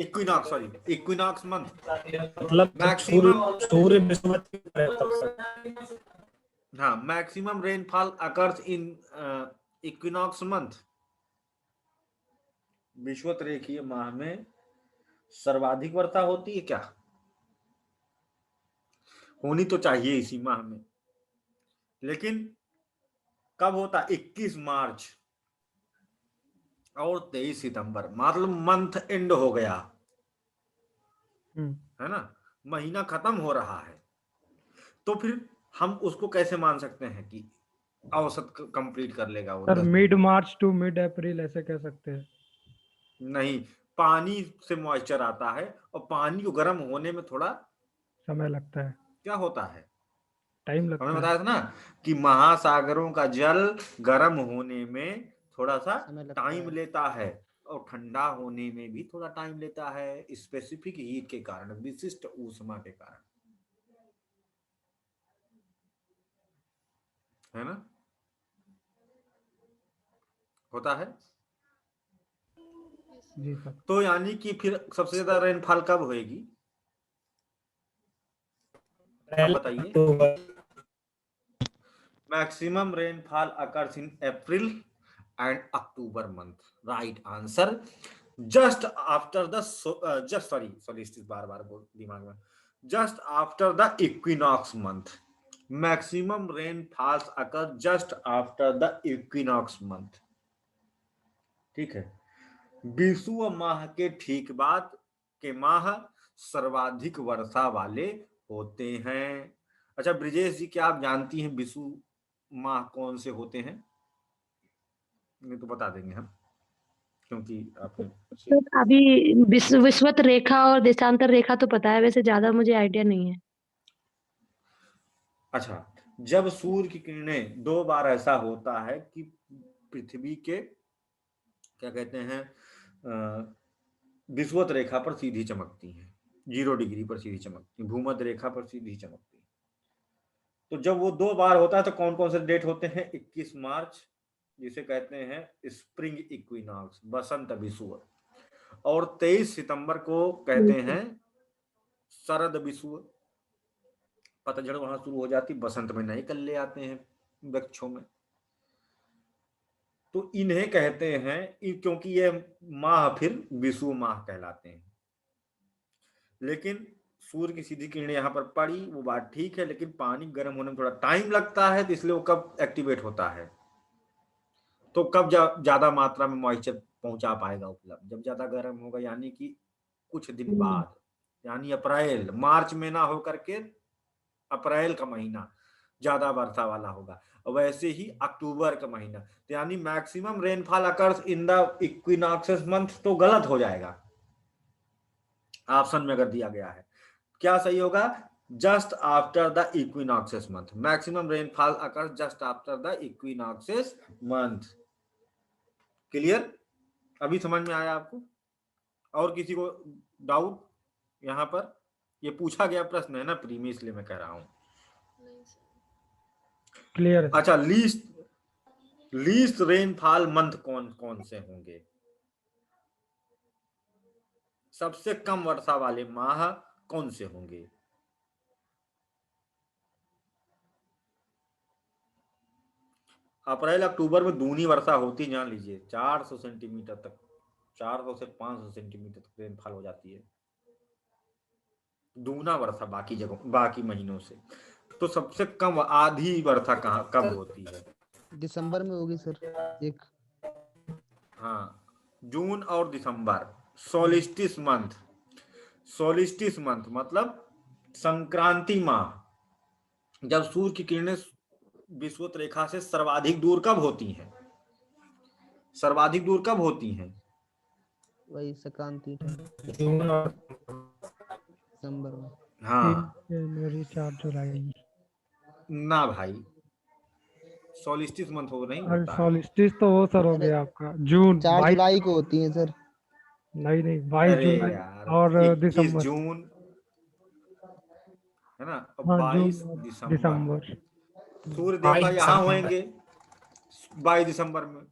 Equinox, sorry equinox month. मतलब मैक्सिमम, सूर्य विषुवत रहता है सर। हाँ मैक्सिमम रेनफॉल अकर्स इन इक्विनॉक्स मंथ। विषुवत रेखीय माह में सर्वाधिक वर्षा होती है क्या? होनी तो चाहिए इसी माह में, लेकिन कब होता? 21 मार्च और 23 सितंबर, मतलब मंथ एंड हो गया है ना, महीना खत्म हो रहा है। तो फिर हम उसको कैसे मान सकते हैं कि औसत कंप्लीट कर लेगा वो सर 10 मिड दिन में? मार्च टू मिड अप्रैल ऐसे कह सकते हैं। नहीं, पानी से मॉइस्चर आता है और पानी को गर्म होने में थोड़ा समय लगता है, क्या होता है, टाइम हमने लगता है। बताया था ना कि महासागरों का जल गर्म होने में थोड़ा सा समय लगता टाइम है। लेता है और ठंडा होने में भी थोड़ा टाइम लेता है, स्पेसिफिक हीट के कारण, विशिष्ट ऊष्मा के कारण, है ना, होता है। जी सर। तो यानी कि फिर सबसे ज्यादा रेनफॉल कब होएगी? अब बताइए। October. Maximum rainfall occurs in April and October month. Right answer. Just after the just sorry इस बार बार बोल दिमाग में, just after the equinox month. Maximum rainfalls occur just after the equinox month. ठीक है, विषुव माह के ठीक बाद के माह सर्वाधिक वर्षा वाले होते हैं। अच्छा ब्रिजेश जी, क्या आप जानती हैं विषु माह कौन से होते हैं? नहीं तो बता देंगे हम, क्योंकि आपने सर अभी विश्वत रेखा और देशांतर रेखा तो पता है, वैसे ज्यादा मुझे आइडिया नहीं है। अच्छा, जब सूर्य की किरणें 2 बार ऐसा होता है कि पृथ्वी के क्या कहते हैं विषुवत रेखा पर सीधी चमकती हैं, 0 डिग्री पर सीधी चमकती, भूमध्य रेखा पर सीधी चमकती। तो जब वो 2 बार होता है तो कौन कौन से डेट होते हैं? 21 मार्च जिसे कहते हैं स्प्रिंग इक्विनॉक्स, बसंत विषुवत, और 23 सितंबर को कहते हैं शरद विषुवत। पतझड़ वहां शुरू हो जाती, बसंत में नए कल्ले आते हैं वृक्षों में। तो इन्हें कहते हैं, क्योंकि ये माह फिर विषुव माह कहलाते हैं। लेकिन सूर्य की सीधी किरणें यहाँ पर पड़ी, वो बात ठीक है, लेकिन पानी गर्म होने में थोड़ा टाइम लगता है, तो इसलिए वो कब एक्टिवेट होता है? तो कब ज्यादा मात्रा में मॉइस्चर पहुंचा पाएगा उपलब्ध? जब ज्यादा गर्म होगा, यानी कि कुछ दिन बाद, यानी अप्रैल, मार्च में ना होकर के अप्रैल का महीना ज्यादा वर्षा वाला होगा। वैसे ही अक्टूबर का महीना, तो यानी maximum rainfall occurs in the equinoxes month, तो गलत हो जाएगा ऑप्शन में अगर दिया गया है। क्या सही होगा? Just after the equinoxes month, maximum rainfall occurs just after the equinoxes month. Clear? अभी समझ में आया आपको? और किसी को डाउट यहाँ पर? ये पूछा गया प्रश्न है ना प्री में, इसलिए मैं कह रहा हूं। क्लियर है। अच्छा, लीस्ट रेनफॉल मंथ कौन कौन से होंगे? सबसे कम वर्षा वाले माह कौन से होंगे? अप्रैल अक्टूबर में दूनी वर्षा होती, जान लीजिए, 400 सेंटीमीटर तक, 400 से 500 सेंटीमीटर तक रेनफॉल हो जाती है, दूना वर्षा बाकी जगह बाकी महीनों से। तो सबसे कम आधी वर्षा कहाँ कब होती है? दिसंबर में होगी सर एक। हाँ, जून और दिसंबर, सोलिस्टिस मंथ। सोलिस्टिस मंथ मतलब संक्रांति माह, जब सूर्य की किरणें विषुवत रेखा से सर्वाधिक दूर कब होती हैं? सर्वाधिक दूर कब होती हैं? वही संक्रांति जून और दिसंबर में। हाँ, जनवरी 4 जुलाई। ना भाई, सोलिस्टिस मंथ हो नहीं अरे होता है। सॉलिस्टिस तो वो सर हो अरे, गया आपका जून 4 22। जुलाई को होती है सर। नहीं 22 अरे जुलाई यार, और 21 दिसंबर। जून है ना, और हाँ, 22 जून और दिसंबर। दिसंबर। सूर्य देवता 22 यहाँ दिसंबर। होंगे 22 दिसंबर में,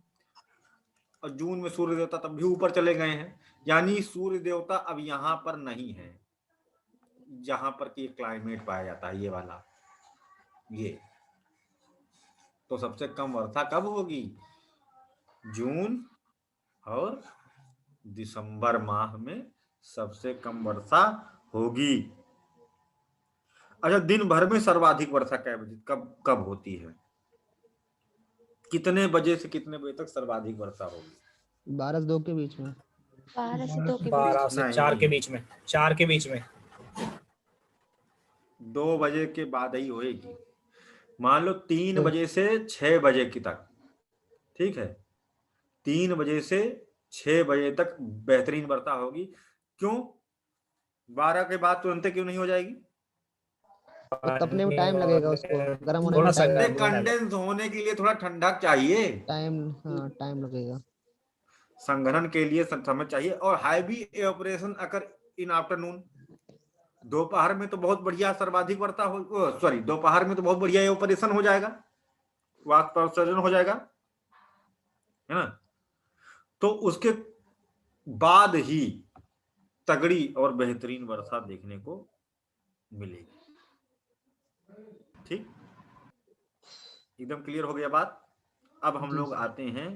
और जून में सूर्य देवता तब भी ऊपर चले गए हैं, यानी सूर्य देवता अब यहाँ पर नहीं है, जहां पर कि क्लाइमेट पाया जाता है, ये वाला, ये। तो सबसे कम वर्षा कब होगी? जून और दिसंबर माह में सबसे कम वर्षा होगी। अच्छा, दिन भर में सर्वाधिक वर्षा कब कब होती है? कितने बजे से कितने बजे तक सर्वाधिक वर्षा होगी? 12 से 2 के बीच में। 12 से 2 के 12 बीच। से 4 के बीच में, 4 के बीच में। 2 बजे के बाद ही होएगी। मान लो 3 तो बजे से 6 बजे की तक, ठीक है, 3 बजे से 6 बजे तक बेहतरीन वर्षा होगी। क्यों? 12 के बाद तुरंत क्यों नहीं हो जाएगी? वो तपने में टाइम लगेगा, उसको गर्म होने थोड़ा में सा टाइम लगेगा। कंडेंस होने के लिए थोड़ा ठंडक चाहिए, टाइम लगेगा। संघनन के लिए समय चाहिए। और हैवी एवापोरेशन अगर इन आफ्टरनून, दोपहर में तो बहुत बढ़िया सर्वाधिक वर्षा हो, सॉरी, दोपहर में तो बहुत बढ़िया एवापोरेशन हो जाएगा, वाष्पोत्सर्जन हो जाएगा, है ना। तो उसके बाद ही तगड़ी और बेहतरीन वर्षा देखने को मिलेगी। ठीक, एकदम क्लियर हो गया बात। अब हम जी लोग सर। आते हैं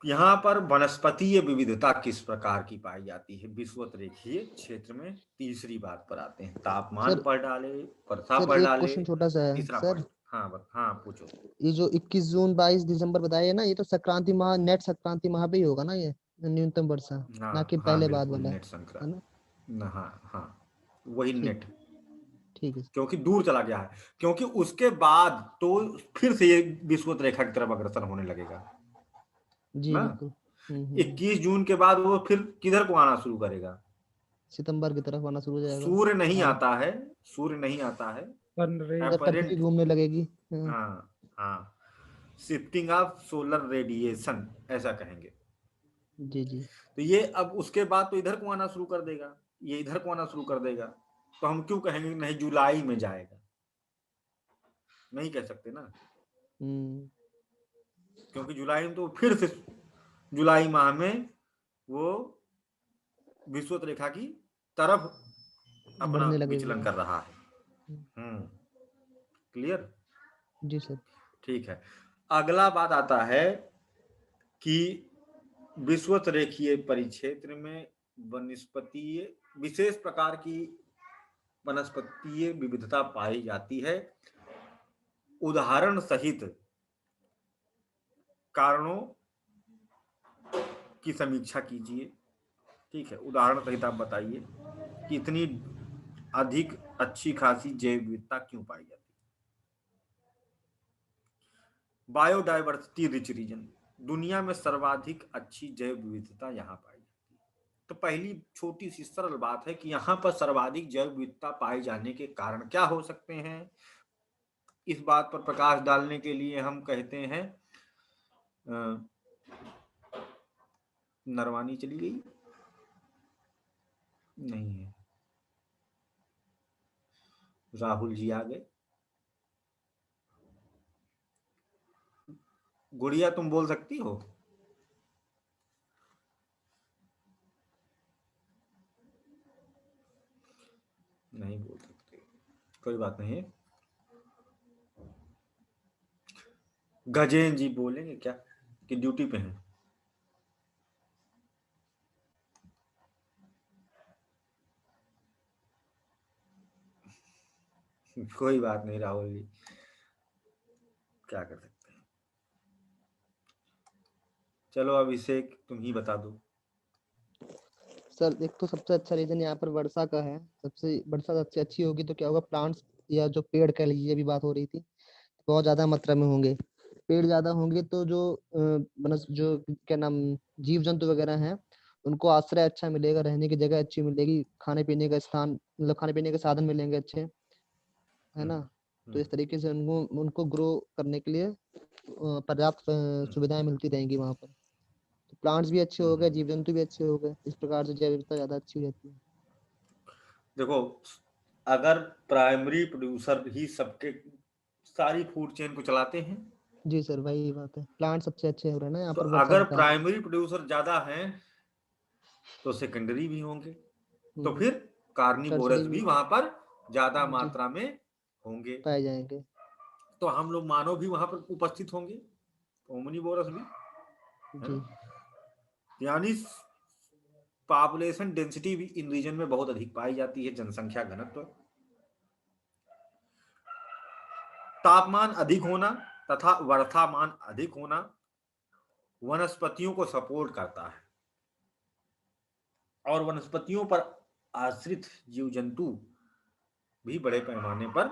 यहाँ पर वनस्पतीय विविधता किस प्रकार की पाई जाती है विषुवत रेखीय क्षेत्र में। तीसरी बात पर आते हैं, तापमान सर पढ़ डाले, वर्षा सर पढ़ एक डाले। क्वेश्चन छोटा सा है तीसरा सर। पॉइंट, हाँ हाँ पूछो। ये जो 21 जून 22 दिसंबर बताया ना, ये तो संक्रांति माह, नेट संक्रांति माह पे ही होगा ना ये न्यूनतम वर्षा, ना हाँ कि हाँ, पहले बाद बिल्कुल वाला, नेट है ना? संक्रांति, हाँ हाँ, वही ठीक नेट। ठीक है सर। क्योंकि दूर चला गया है, क्योंकि उसके बाद तो फिर से ये विषुवत रेखा की तरफ अग्रसर होने लगेगा जी ना। बिल्कुल। 21 जून के बाद वो फिर किधर को आना शुरू करेगा? सितंबर की तरफ आना शुरू हो जाएगा। सूर्य नहीं हाँ, आता है, सूर्य नहीं आता है। सन रे जब पृथ्वी अपरेंट, घूमने लगेगी। हाँ, हाँ हाँ, शिफ्टिंग ऑफ सोलर रेडिएशन ऐसा कहेंगे। जी जी। तो ये अब उसके बाद तो इधर को आना शुरू कर देगा, ये इधर को आना शुरू कर देगा, तो हम क्यों कहेंगे नहीं जुलाई में जाएगा? नहीं कह सकते ना, हम्म, क्योंकि जुलाई में तो फिर से जुलाई माह में वो विषुवत रेखा की तरफ अपना बढ़ने लगे विचलन हुए कर हैं। रहा है। क्लियर? जी सर। ठीक है। अगला बात आता है कि विषुवत रेखीय परिक्षेत्र में वनस्पतीय विशेष प्रकार की वनस्पतीय विविधता पाई जाती है। उदाहरण सहित कारणों की समीक्षा कीजिए। ठीक है, उदाहरण सहित आप बताइए कि इतनी अधिक अच्छी खासी जैव विविधता क्यों पाई जाती है। बायोडायवर्सिटी रिच रीजन, दुनिया में सर्वाधिक अच्छी जैव विविधता यहाँ पाई जाती है। तो पहली छोटी सी सरल बात है कि यहाँ पर सर्वाधिक जैव विविधता पाए जाने के कारण क्या हो सकते हैं। इस बात पर प्रकाश डालने के लिए हम कहते हैं, नरवानी चली गई नहीं है, राहुल जी आ गए। गुड़िया तुम बोल सकती हो? नहीं बोल सकते, कोई बात नहीं। गजेन जी बोलेंगे क्या कि ड्यूटी पे हैं? कोई बात नहीं राहुल जी, क्या कर सकते हैं। चलो अभिषेक तुम ही बता दो। सर एक तो सबसे अच्छा रीजन यहाँ पर वर्षा का है। वर्षा सबसे अच्छी होगी तो क्या होगा, प्लांट्स या जो पेड़ कह लीजिए, अभी बात हो रही थी, बहुत ज्यादा मात्रा में होंगे। पेड़ ज्यादा होंगे तो जो जो क्या नाम, जीव जंतु वगैरह हैं, उनको आश्रय अच्छा मिलेगा, रहने की जगह अच्छी मिलेगी, खाने पीने का स्थान मतलब खाने पीने के साधन मिलेंगे अच्छे, है ना। तो इस तरीके से उनको उनको ग्रो करने के लिए पर्याप्त सुविधाएं मिलती रहेंगी वहां पर। तो प्लांट्स भी अच्छे हो गए, जीव जंतु भी अच्छे हो गए, इस प्रकार से जैव विविधता ज्यादा अच्छी हो जाती है। देखो, अगर प्राइमरी प्रोड्यूसर ही सबके सारी फूड चेन को चलाते हैं, जी सर, वही बात है, प्लांट सबसे अच्छे हो रहे हैं ना यहाँ तो पर वर्षा अगर के कारण। प्राइमरी प्रोड्यूसर ज्यादा हैं तो सेकेंडरी भी होंगे, तो हम्म, फिर कार्निवोरस टर्सरी भी भी वहां पर ज्यादा जी मात्रा में होंगे, पाए जाएंगे। तो हम लोग मानव भी वहां पर उपस्थित होंगे, ओमनिवोरस भी, है जी ना। यानी पॉपुलेशन डेंसिटी भी इन रीजन में बहुत अधिक पाई जाती है, जनसंख्या घनत्व। तापमान अधिक होना तथा वर्षामान अधिक होना वनस्पतियों को सपोर्ट करता है, और वनस्पतियों पर आश्रित जीव जंतु भी बड़े पैमाने पर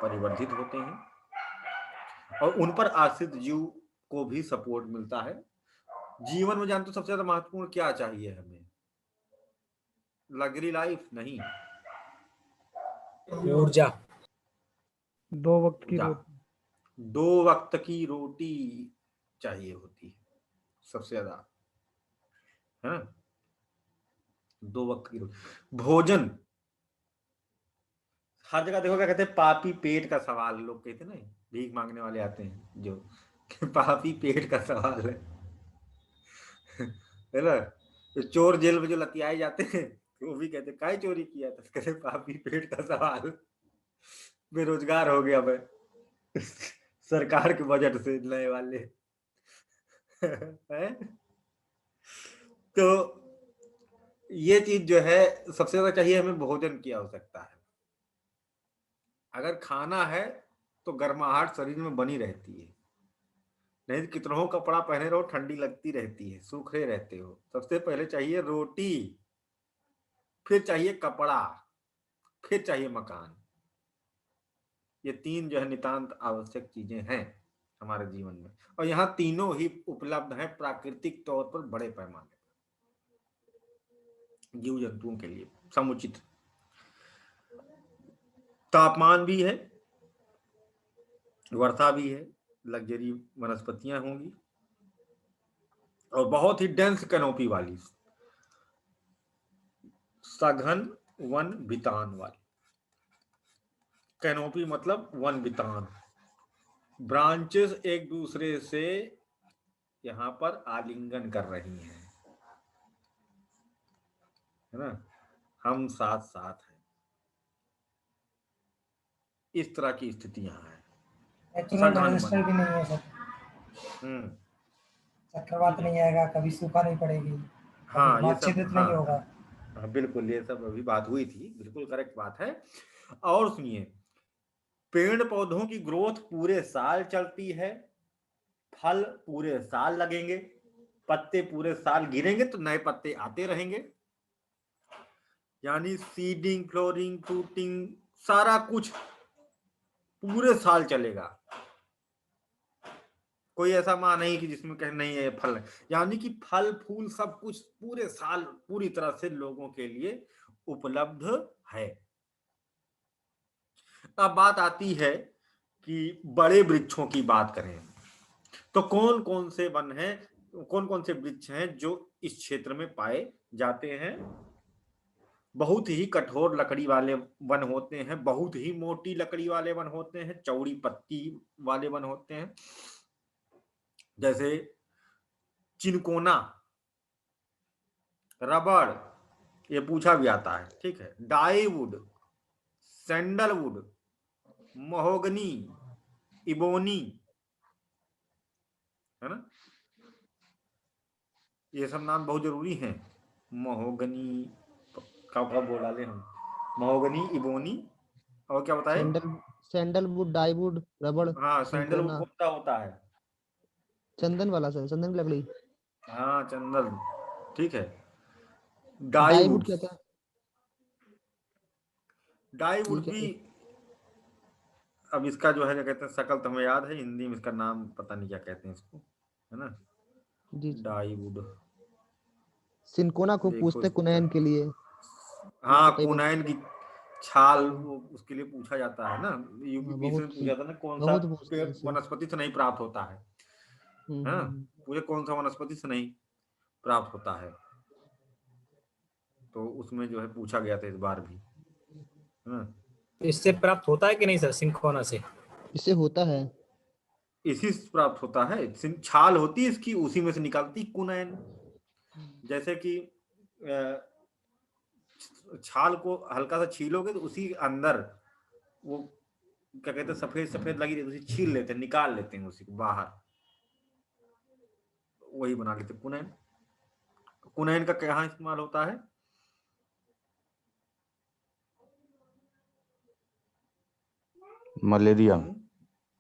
परिवर्धित होते हैं, और उन पर आश्रित जीव को भी सपोर्ट मिलता है। जीवन में जानते हो सबसे ज्यादा महत्वपूर्ण क्या चाहिए हमें? लग्जरी लाइफ नहीं, ऊर्जा। 2 वक्त की ऊर्जा। रोटी। 2 वक्त की रोटी चाहिए होती है सबसे ज्यादा, है ना। 2 वक्त की रोटी, भोजन। हर जगह देखो क्या कहते हैं, पापी पेट का सवाल, लोग कहते हैं ना, भीख मांगने वाले आते हैं जो कि पापी पेट का सवाल है ना। तो चोर जेल में जो लतियाए जाते हैं वो भी कहते काय चोरी किया था, कहते पापी पेट का सवाल, बेरोजगार हो गया मैं सरकार के बजट से नए वाले है। तो ये चीज जो है सबसे ज्यादा चाहिए हमें, भोजन की आवश्यकता है। अगर खाना है तो गर्माहट शरीर में बनी रहती है, नहीं तो कितनों कपड़ा पहने रहो ठंडी लगती रहती है, सूखे रहते हो। सबसे पहले चाहिए रोटी, फिर चाहिए कपड़ा, फिर चाहिए मकान। ये 3 जो है नितांत आवश्यक चीजें हैं हमारे जीवन में, और यहाँ तीनों ही उपलब्ध हैं प्राकृतिक तौर पर बड़े पैमाने पर जीव जंतुओं के लिए समुचित। तापमान भी है, वर्षा भी है, लग्जरी वनस्पतियां होंगी, और बहुत ही डेंस कैनोपी वाली सघन वन बितान वाली। कैनोपी मतलब वन बितान, ब्रांचेस एक दूसरे से यहाँ पर आलिंगन कर रही हैं, है ना, हम साथ साथ हैं, इस तरह की स्थितियां हैं। नेचुरल डिजास्टर भी नहीं है सर, चक्रवात नहीं आएगा, कभी सूखा नहीं पड़ेगी, हाँ ये हिमाच्छेदित सब, नहीं हाँ, होगा। हाँ बिल्कुल, ये सब अभी बात हुई थी, बिल्कुल करेक्ट बात है। और सुनिए, पेड़ पौधों की ग्रोथ पूरे साल चलती है, फल पूरे साल लगेंगे, पत्ते पूरे साल गिरेंगे तो नए पत्ते आते रहेंगे, यानी सीडिंग, फ्लोरिंग, फ्रूटिंग, सारा कुछ पूरे साल चलेगा। कोई ऐसा माह नहीं कि जिसमें कहीं नहीं है फल, यानी कि फल फूल सब कुछ पूरे साल पूरी तरह से लोगों के लिए उपलब्ध है। अब बात आती है कि बड़े वृक्षों की बात करें तो कौन कौन से वन हैं, कौन कौन से वृक्ष हैं जो इस क्षेत्र में पाए जाते हैं। बहुत ही कठोर लकड़ी वाले वन होते हैं, बहुत ही मोटी लकड़ी वाले वन होते हैं, चौड़ी पत्ती वाले वन होते हैं, जैसे चिनकोना, रबड़, ये पूछा भी आता है, ठीक है, डाईवुड, सैंडलवुड, महोगनी, इबोनी, है ना, ये सब नाम बहुत जरूरी हैं। महोगनी का बोला ले हम, महोगनी, इबोनी, और क्या बताए? सैंडलवुड, डाईवुड, रबड़, हाँ, सैंडलवुड सिंकोना, कौन सा होता है? चंदन वाला सर, चंदन की लकड़ी। हाँ चंदन, ठीक है। डाईवुड डाईवुड, क्या था? डाईवुड ठीक है, भी, अब इसका जो है क्या कहते हैं, शकल तो हमें याद है, हिंदी में इसका नाम पता नहीं क्या कहते हैं इसको, है ना, जी। डाईवुड। सिंकोना को देखो पूछते इसका, कुनैन के लिए। हाँ कई बार कुनैन की छाल, वो उसके लिए पूछा जाता है ना, यूपीपीसी में बहुत पूछा था ना, कौन सा बहुत पूछते पेड़ हैं इससे। वनस्पति से नहीं प्राप्त होता है, हाँ, पूछे कौन सा वनस्पति से नहीं प्राप्त होता है, तो उसमें जो है पूछा गया था इस बार भी, हाँ। इससे प्राप्त होता है कि नहीं सर, सिंकोना से? इससे होता है। इसी से प्राप्त होता है, छाल होती है इसकी, उसी में से निकालती कुनैन। जैसे कि छाल को हल्का सा छीलोगे तो उसी अंदर वो क्या कहते हैं, सफेद सफेद लगी रहती है, उसी छील लेते हैं, निकाल लेते हैं उसी को बाहर, वही बना लेते हैं कुनैन। कुनैन का कहाँ इस्तेमाल होता है? मलेरिया, मलेरिया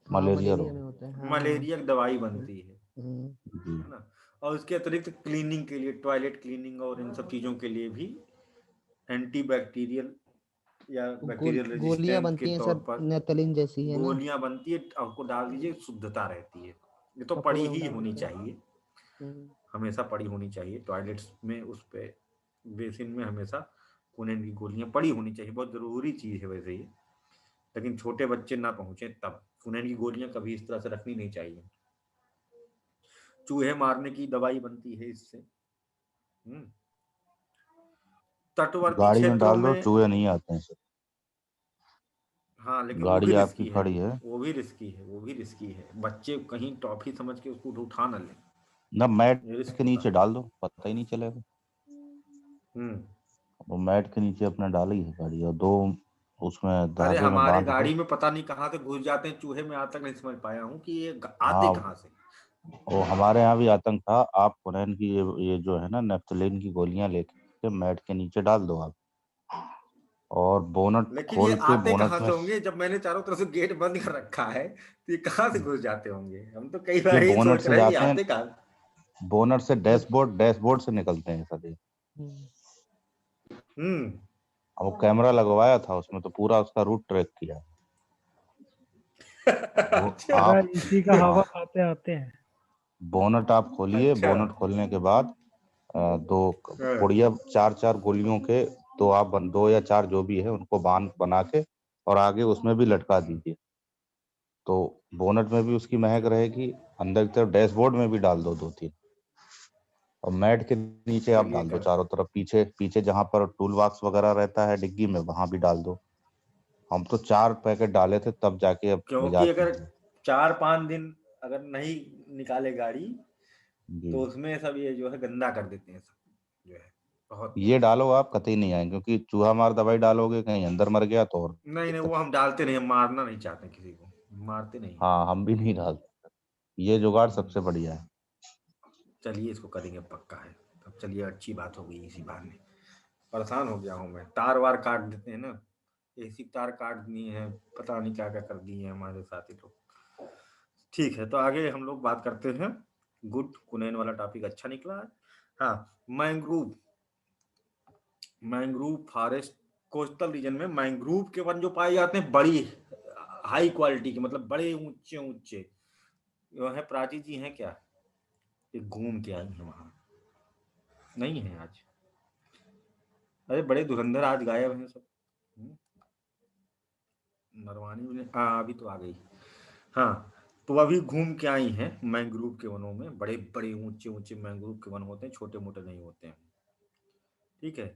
मलेरिया रोग। में होता है। हाँ, मलेरिया की दवाई बनती है जी। ना, और उसके अतिरिक्त क्लीनिंग के लिए, टॉयलेट क्लीनिंग और इन सब चीजों के लिए भी एंटीबैक्टीरियल या बैक्टीरियल गोलियां रेजिस्टेंस के बनती हैं तौर सर, पर नेतलिन जैसी, है ना। गोलियां बनती है, आपको डाल दीजिए, शुद्धता रहती है। ये तो कपड़ों पड़ी में ही डाल होनी देते हैं। चाहिए, हमेशा पड़ी होनी चाहिए टॉयलेट्स में, उस पे बेसिन में हमेशा कुनैन की गोलियां पड़ी होनी चाहिए, बहुत जरूरी चीज है वैसे ये, लेकिन छोटे बच्चे ना पहुंचे तब कुनैन की गोलियां कभी इस तरह से रखनी नहीं चाहिए। चूहे मारने की दवाई बनती है इससे। तटवर्ती गाड़ी में क्षेत्रों डाल दो, में, चूहे नहीं आते हैं सर। हाँ लेकिन वो भी गाड़ी आपकी रिस्की है, खड़ी है वो भी रिस्की है, वो भी रिस्की है, बच्चे कहीं टॉफी समझ के उसको उठा ना लें, ना, मैट ये रिस्क के होता नीचे है। डाल दो, पता ही नहीं चलेगा। वो मैट के नीचे अपने डाली है गाड़ी, और दो उसमें अरे धागे में हमारे बांध दो। गाड़ी में पता नहीं कहाँ से घुस जाते हैं चूहे, मैं आज तक नहीं समझ पाया हूँ कि ये आते हाँ, कहाँ से। वो हमारे यहाँ भी आतंक था। आप कुनैन की ये जो है ना, नेफ्थलीन की गोलियां लेके मैट के नीचे डाल दो आप, और बोनट लेकिन ये खोल के आते बोनट कहाँ में, से होंगे, जब मैंने चारों तरफ से गेट बंद कर रखा है तो ये कहाँ से घुस जाते होंगे? हम तो कई ये बार यही बोनट सोच से रहे हैं ये जाते हैं, आते कहाँ। बोनट से डैशबोर्ड से निकलते हैं सर ये। हम्म अब वो कैमरा लगवाया था उसमें, तो पूरा उसका रूट ट्रैक किया। अच्छा, आप इसी का हवा खाते आते हैं। बोनट आप खोलिए, अच्छा। बोनट खोलने के बाद दो हाँ, पुड़िया 4-4 गोलियों के दो या चार जो भी है उनको बांध बना के और आगे उसमें भी लटका दीजिए, तो बोनट में भी उसकी महक रहेगी, अंदर की तरफ डैशबोर्ड में भी डाल दो 2-3, और मैट के नीचे आप चलिए डाल दो कर, चारों तरफ, पीछे पीछे जहां पर टूल बॉक्स वगैरह रहता है डिग्गी में वहां भी डाल दो। हम तो 4 पैकेट डाले थे तब जाके अब क्योंकि मिजाज अगर बन गया। 4-5 दिन अगर नहीं निकाले गाड़ी जी, तो उसमें सब ये जो है गंदा कर देते हैं सब, जो है बहुत। ये डालो आप कतई नहीं आएंगे, क्योंकि चूहा मार दवाई डालोगे कहीं अंदर मर गया तो और नहीं नहीं, दिक्कत। वो हम डालते नहीं, हम मारना नहीं चाहते किसी को, मारते नहीं हैं। हाँ, हम भी नहीं डालते, ये जुगाड़ सबसे बढ़िया है। चलिए इसको करेंगे, पक्का है। अब चलिए, अच्छी बात हो गई, इसी बहाने परेशान हो गया हूँ मैं, तार वार काट देते हैं ना, एसी तार काट दी है, पता नहीं क्या क्या कर दिए हैं हमारे साथी लोग। ठीक है, तो आगे हम लोग बात करते हैं। गुड, कुनैन वाला टॉपिक अच्छा निकला है। हाँ, mangrove, mangrove forest, coastal region में मैंग्रोव के वन जो पाए जाते हैं, बड़ी हाई क्वालिटी के, मतलब बड़े ऊंचे ऊंचे, जो है प्राची जी हैं क्या, ये घूम के आई हैं वहां, नहीं है आज? अरे बड़े धुरंधर आज गायब हैं सब। हम्म, नरवानी भी हाँ अभी तो आ गई। हाँ, तो अभी घूम के आई हैं मैंग्रोव के वनों में, बड़े बड़े ऊंचे ऊंचे मैंग्रोव के वन होते हैं, छोटे मोटे नहीं होते हैं। ठीक है,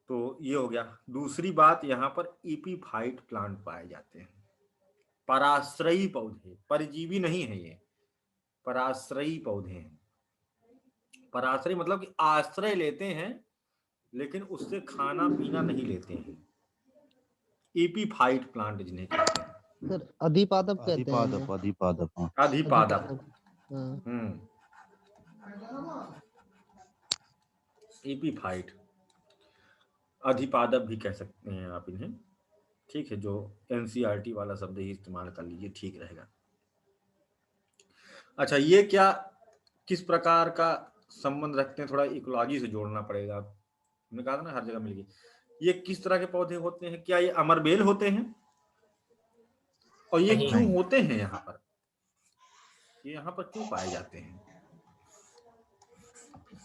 तो ये हो गया। दूसरी बात, यहाँ पर एपीफाइट प्लांट पाए जाते हैं, पराश्रयी पौधे, परजीवी नहीं है ये, पराश्रयी पौधे हैं। पराश्रयी मतलब कि आश्रय लेते हैं लेकिन उससे खाना पीना नहीं लेते हैं। एपीफाइट प्लांट जिन्हें कहते हैं, सर अधिपादप कहते हैं इन्हें। अधिपादप, अधिपादप, हाँ। अधिपादप। अधिपादप, हाँ। एपीफाइट, अधिपादप भी कह सकते हैं आप इन्हें। ठीक है, जो एनसीईआरटी वाला शब्द ही इस्तेमाल कर लीजिए, ठीक रहेगा। अच्छा, ये क्या, किस प्रकार का संबंध रखते हैं, थोड़ा इकोलॉजी से जोड़ना पड़ेगा। हमने कहा था ना हर जगह मिलेगी। ये किस तरह के पौधे होते हैं, क्या ये अमरबेल होते हैं, और ये नहीं। क्यों होते हैं यहाँ पर, ये यहाँ पर क्यों पाए जाते हैं?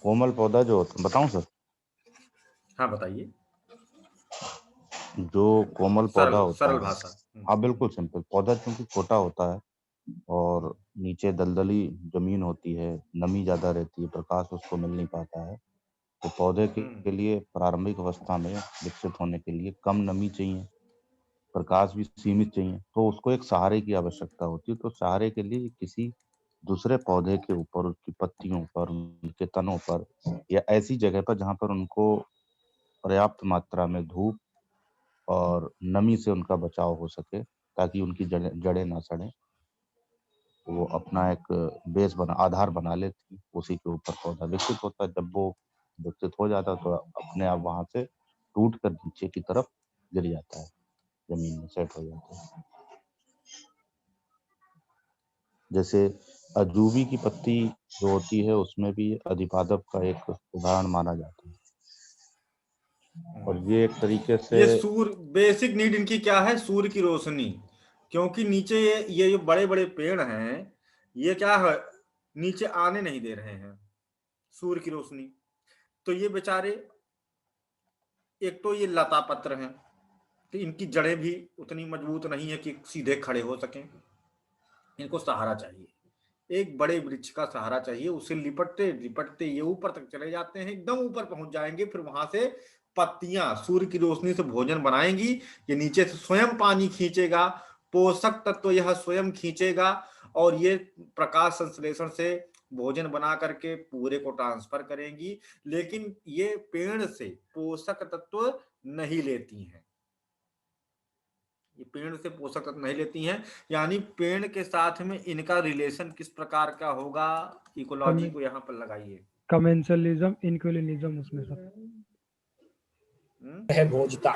कोमल पौधा जो होता, बताऊं सर? हाँ बताइए, जो कोमल पौधा सरल होता सरल है, भाषा। हाँ बिल्कुल सिंपल, पौधा क्योंकि छोटा होता है और नीचे दलदली जमीन होती है, नमी ज्यादा रहती है, प्रकाश उसको मिल नहीं पाता है, तो पौधे के लिए प्रारंभिक अवस्था में विकसित होने के लिए कम नमी चाहिए, प्रकाश भी सीमित चाहिए, तो उसको एक सहारे की आवश्यकता होती है। तो सहारे के लिए किसी दूसरे पौधे के ऊपर, उसकी पत्तियों पर, उनके तनों पर, या ऐसी जगह पर जहां पर उनको पर्याप्त मात्रा में धूप और नमी से उनका बचाव हो सके, ताकि उनकी जड़ें ना सड़े, वो अपना एक बेस बना, आधार बना लेती, उसी के ऊपर पौधा विकसित होता है। जब वो विकसित हो जाता है तो अपने आप वहां से टूट कर नीचे की तरफ गिर जाता है, जमीन में सेट हो जाता है। जैसे अजूबी की पत्ती जो होती है उसमें भी अधिपादप का एक उदाहरण माना जाता है, और ये एक तरीके से ये सूर्य, बेसिक नीड इनकी क्या है, सूर्य की रोशनी, क्योंकि नीचे ये जो बड़े बड़े पेड़ हैं, ये क्या है, नीचे आने नहीं दे रहे हैं सूर्य की रोशनी, तो ये बेचारे, एक तो ये लता पत्र हैं, तो इनकी जड़ें भी उतनी मजबूत नहीं है कि सीधे खड़े हो सकें, इनको सहारा चाहिए, एक बड़े वृक्ष का सहारा चाहिए, उसे लिपटते लिपटते ये ऊपर तक चले जाते हैं, एकदम ऊपर पहुंच जाएंगे, फिर वहां से पत्तियां सूर्य की रोशनी से भोजन बनाएंगी, ये नीचे से स्वयं पानी खींचेगा, पोषक तत्व तो यह स्वयं खींचेगा, और ये प्रकाश संश्लेषण से भोजन बना करके पूरे को ट्रांसफर करेंगी, लेकिन ये पेड़ से पोषक तत्व नहीं लेती हैं, ये पेड़ से पोषक तत्व नहीं लेती हैं, यानी पेड़ के साथ में इनका रिलेशन किस प्रकार का होगा, इकोलॉजी को यहाँ पर लगाइए। कमेंसलिज्म, इनक्विलिनिज्म उसमें सर। है भोजता।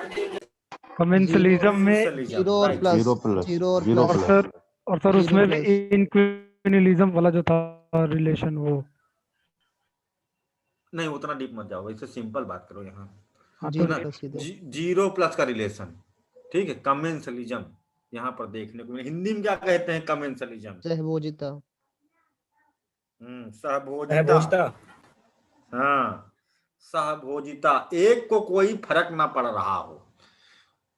कमेंसलिज्म में, जीरो और प्लस, जीरो प्लस, जीरो और जीरो और प्लस, सर जीरो उसमें भी प्लस। इनक्विलिनिज्म वाला जो था रिलेशन, वो नहीं, उतना डीप मत जाओ, इससे सिंपल बात करो यहाँ, हाँ तो जीरो ना, प्लस सीधे। जीरो प्लस का रिलेशन, ठीक है, कमेंसलिज्म, यहाँ पर देखने को मिले। हिंदी में क्या कहते हैं कमेंसलिज्म? सहभोजिता। सहभोजिता। सहभोजिता। हाँ, सहभोजिता। एक को कोई फर्क ना पड़ रहा हो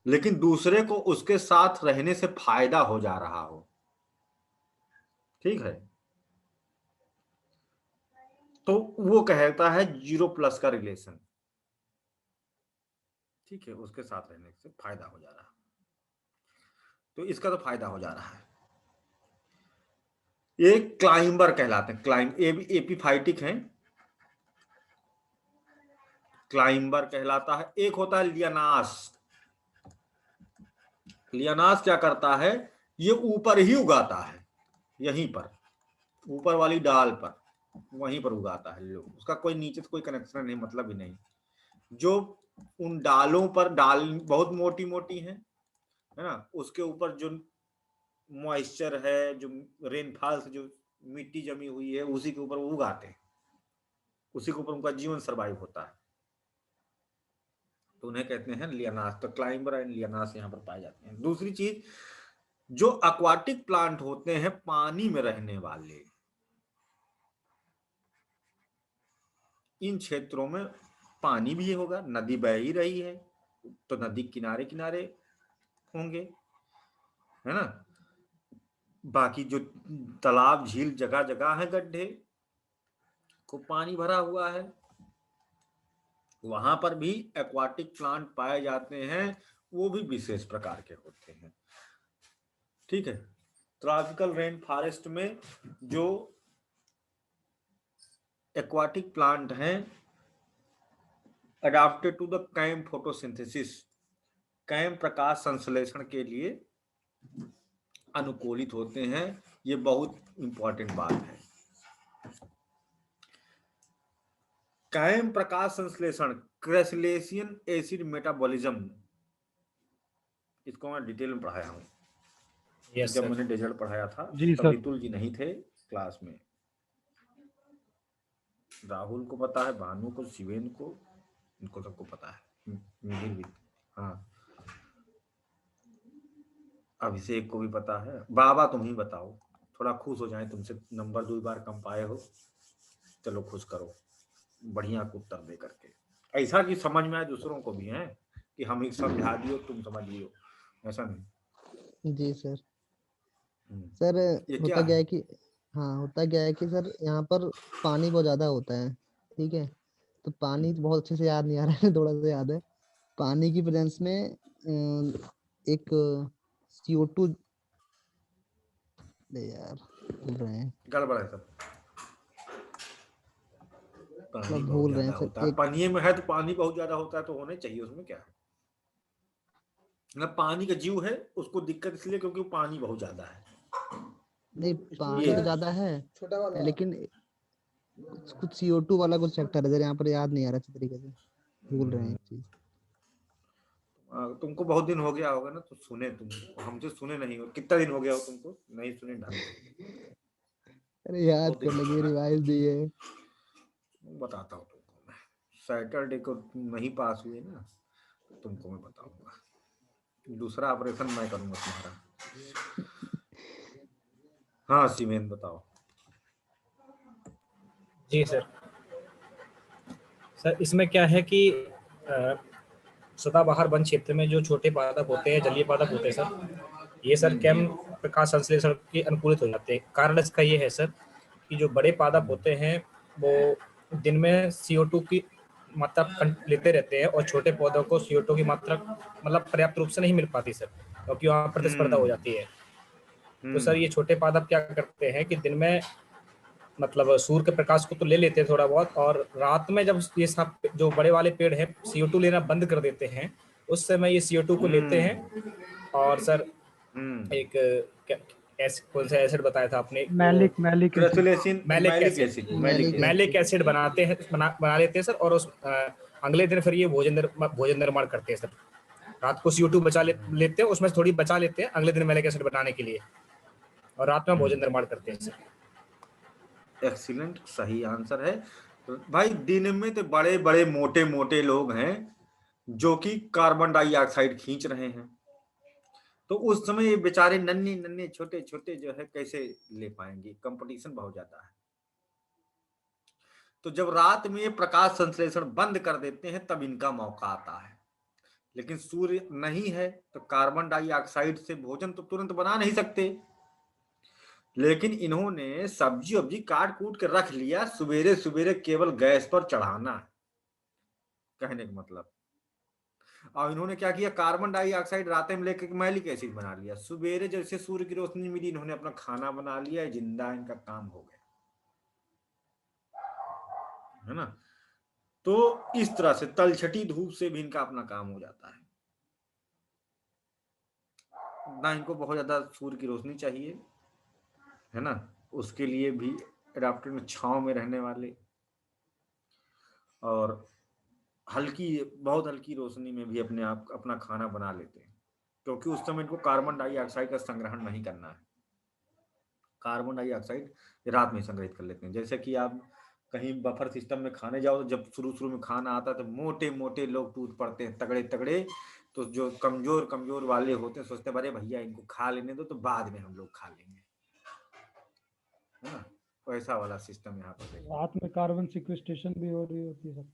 लेकिन दूसरे को उसके साथ रहने से फायदा हो जा रहा हो, ठीक है, तो वो कहता है 0+ का रिलेशन, ठीक है, उसके साथ रहने से फायदा हो जा रहा है, तो इसका तो फायदा हो जा रहा है। ये क्लाइंबर कहलाते हैं, क्लाइंब एपीफाइटिक है, क्लाइंबर कहलाता है। एक होता है लियनास। लियनास क्या करता है, ये ऊपर ही उगाता है, यहीं पर ऊपर वाली डाल पर, वहीं पर उगाता है लोग, उसका कोई नीचे से कोई कनेक्शन नहीं, मतलब ही नहीं। जो उन डालों पर, डाल बहुत मोटी मोटी है ना, उसके ऊपर जो मॉइस्चर है, जो रेनफॉल से जो मिट्टी जमी हुई है, उसी के ऊपर वो उगाते हैं, उसी के ऊपर उनका जीवन सर्वाइव होता है, तो उन्हें कहते हैं लियनास। तो क्लाइंबर एंड लियनास यहाँ पर पाए जाते हैं। दूसरी चीज, जो एक्वाटिक प्लांट होते हैं, पानी में रहने वाले, इन क्षेत्रों में पानी भी होगा, नदी बह ही रही है तो नदी किनारे किनारे होंगे, है ना। बाकी जो तालाब झील जगह जगह है, गड्ढे को पानी भरा हुआ है, वहां पर भी एक्वाटिक प्लांट पाए जाते हैं, वो भी विशेष प्रकार के होते हैं, ठीक है। ट्रॉपिकल रेन फॉरेस्ट में जो एक्वाटिक प्लांट हैं, adopted to the CAM photosynthesis, CAM प्रकाश संश्लेषण के लिए अनुकूलित होते हैं। ये बहुत इंपॉर्टेंट बात है। कैम प्रकाश संश्लेषण, क्रैसुलेशियन एसिड मेटाबॉलिज्म, इसको मैं डिटेल में पढ़ाया हूँ। यस जब सर। मैंने रिजल्ट पढ़ाया था जी तब सर। रितुल जी नहीं थे क्लास में। राहुल को पता है, भानु को, शिवेन को, इनको सबको पता है, मिहिर भी, हाँ, अभिषेक को भी पता है। बाबा तुम ही बताओ, थोड़ा खुश हो जाए तुमसे, नंबर 2 बार कम पाए हो, चलो खुश करो बढ़िया उत्तर दे करके, ऐसा कि समझ में आए दूसरों को भी, है कि हम ही समझा दियो तुम समझ लियो, ऐसा नहीं। जी सर। सर ये होता क्या है कि, हाँ होता क्या है कि सर यहाँ पर पानी बहुत ज्यादा होता है, ठीक है, तो पानी तो बहुत अच्छे से याद नहीं आ रहा है, थोड़ा सा याद है। पानी की प्रेजेंस में एक CO2, यार भूल रहे हैं, गड़बड़ है सब, पानी बहुत भूल रहे हैं ज्यादा सर, होता है, एक पानी में है तो पानी बहुत ज्यादा होता है तो होने चाहिए, उसमें क्या है, मतलब पानी का जीव है, उसको दिक्कत इसलिए क्योंकि पानी बहुत ज्यादा है। नहीं पानी तो ज्यादा है, लेकिन कुछ CO2 वाला कुछ सेक्टर है सर, यहाँ पर याद नहीं आ रहा अच्छी तरीके से, भूल रहे हैं एक चीज। तुमको बहुत दिन हो गया होगा ना, तो सुने तुम, हमसे सुने नहीं हो, कितना दिन हो गया हो तुमको नहीं सुने ढंग से? अरे याद कर लगे, रिवाइज दिए। बताता हूँ तुमको मैं, सैटरडे को तुम नहीं पास हुए ना, तुमको मैं बताऊंगा, दूसरा ऑपरेशन मैं करूंगा तुम्हारा। हाँ सीमेन बताओ। जी सर। सर इसमें क्या है कि सदाबहार वन क्षेत्र में जो छोटे पादप होते हैं, जलीय पादप होते हैं सर, ये सर कैम प्रकाश संश्लेषण के अनुकूलित हो जाते हैं। कारण इसका ये है सर कि जो बड़े पादप होते हैं वो दिन में CO2 की मात्रा लेते रहते हैं, और छोटे पौधों को CO2 की मात्रा मतलब पर्याप्त रूप से नहीं मिल पाती सर, क्योंकि वहाँ प्रतिस्पर्धा हो जाती है। तो सर ये छोटे पादप क्या करते हैं कि दिन में मतलब सूर्य के प्रकाश को तो ले लेते हैं थोड़ा बहुत, और रात में जब ये सब जो बड़े वाले पेड़ है CO2 लेना बंद कर देते हैं, उस समय ये CO2 को लेते हैं। और सर एक कौन सा एसिड बताया था आपने, मैलिक एसिड बनाते हैं, बना लेते हैं सर, और उस अगले दिन फिर ये भोजन निर्माण करते हैं सर। रात को CO2 बचा लेते हैं, उसमें थोड़ी बचा लेते हैं अगले दिन मैलिक एसिड बनाने के लिए, और रात में भोजन निर्माण करते हैं सर। एक्सीलेंट, सही आंसर है भाई। दिन में तो बड़े बड़े मोटे मोटे लोग हैं जो कि कार्बन डाइऑक्साइड खींच रहे हैं, तो उस समय ये बेचारे नन्हे नन्हे छोटे छोटे जो है कैसे ले पाएंगे, कंपटीशन बहुत ज्यादा है। तो जब रात में ये प्रकाश संश्लेषण बंद कर देते हैं तब इनका मौका आता है। लेकिन सूर्य नहीं है तो कार्बन डाइऑक्साइड से भोजन तो तुरंत बना नहीं सकते, लेकिन इन्होंने सब्जी वब्जी काट कूट के रख लिया, सवेरे सवेरे केवल गैस पर चढ़ाना है, कहने का मतलब। और इन्होंने क्या किया, कार्बन डाइऑक्साइड रात में लेकर मैलिक एसिड बना लिया, सवेरे जैसे सूर्य की रोशनी मिली इन्होंने अपना खाना बना लिया, जिंदा इनका काम हो गया, है ना। तो इस तरह से तलछटी धूप से भी इनका अपना काम हो जाता है। ना इनको बहुत ज्यादा सूर्य की रोशनी चाहिए, है ना, उसके लिए भी एडाप्टर में छांव में रहने वाले और हल्की, बहुत हल्की रोशनी में भी अपने आप अपना खाना बना लेते हैं, क्योंकि उस समय इनको कार्बन डाइऑक्साइड का संग्रहण नहीं करना है। कार्बन डाइऑक्साइड रात में संग्रहित कर लेते हैं। जैसे कि आप कहीं बफर सिस्टम में खाने जाओ तो जब शुरू में खाना आता है तो मोटे मोटे लोग टूट पड़ते हैं, तगड़े तगड़े, तो जो कमजोर कमजोर वाले होते हैं सोचते हैं अरे भैया इनको खा लेने दो तो बाद में हम लोग खा लेंगे, है ना। वैसा वाला सिस्टम यहाँ पर देखिए। रात में कार्बन सिक्वेस्ट्रेशन भी हो रही होती है सब।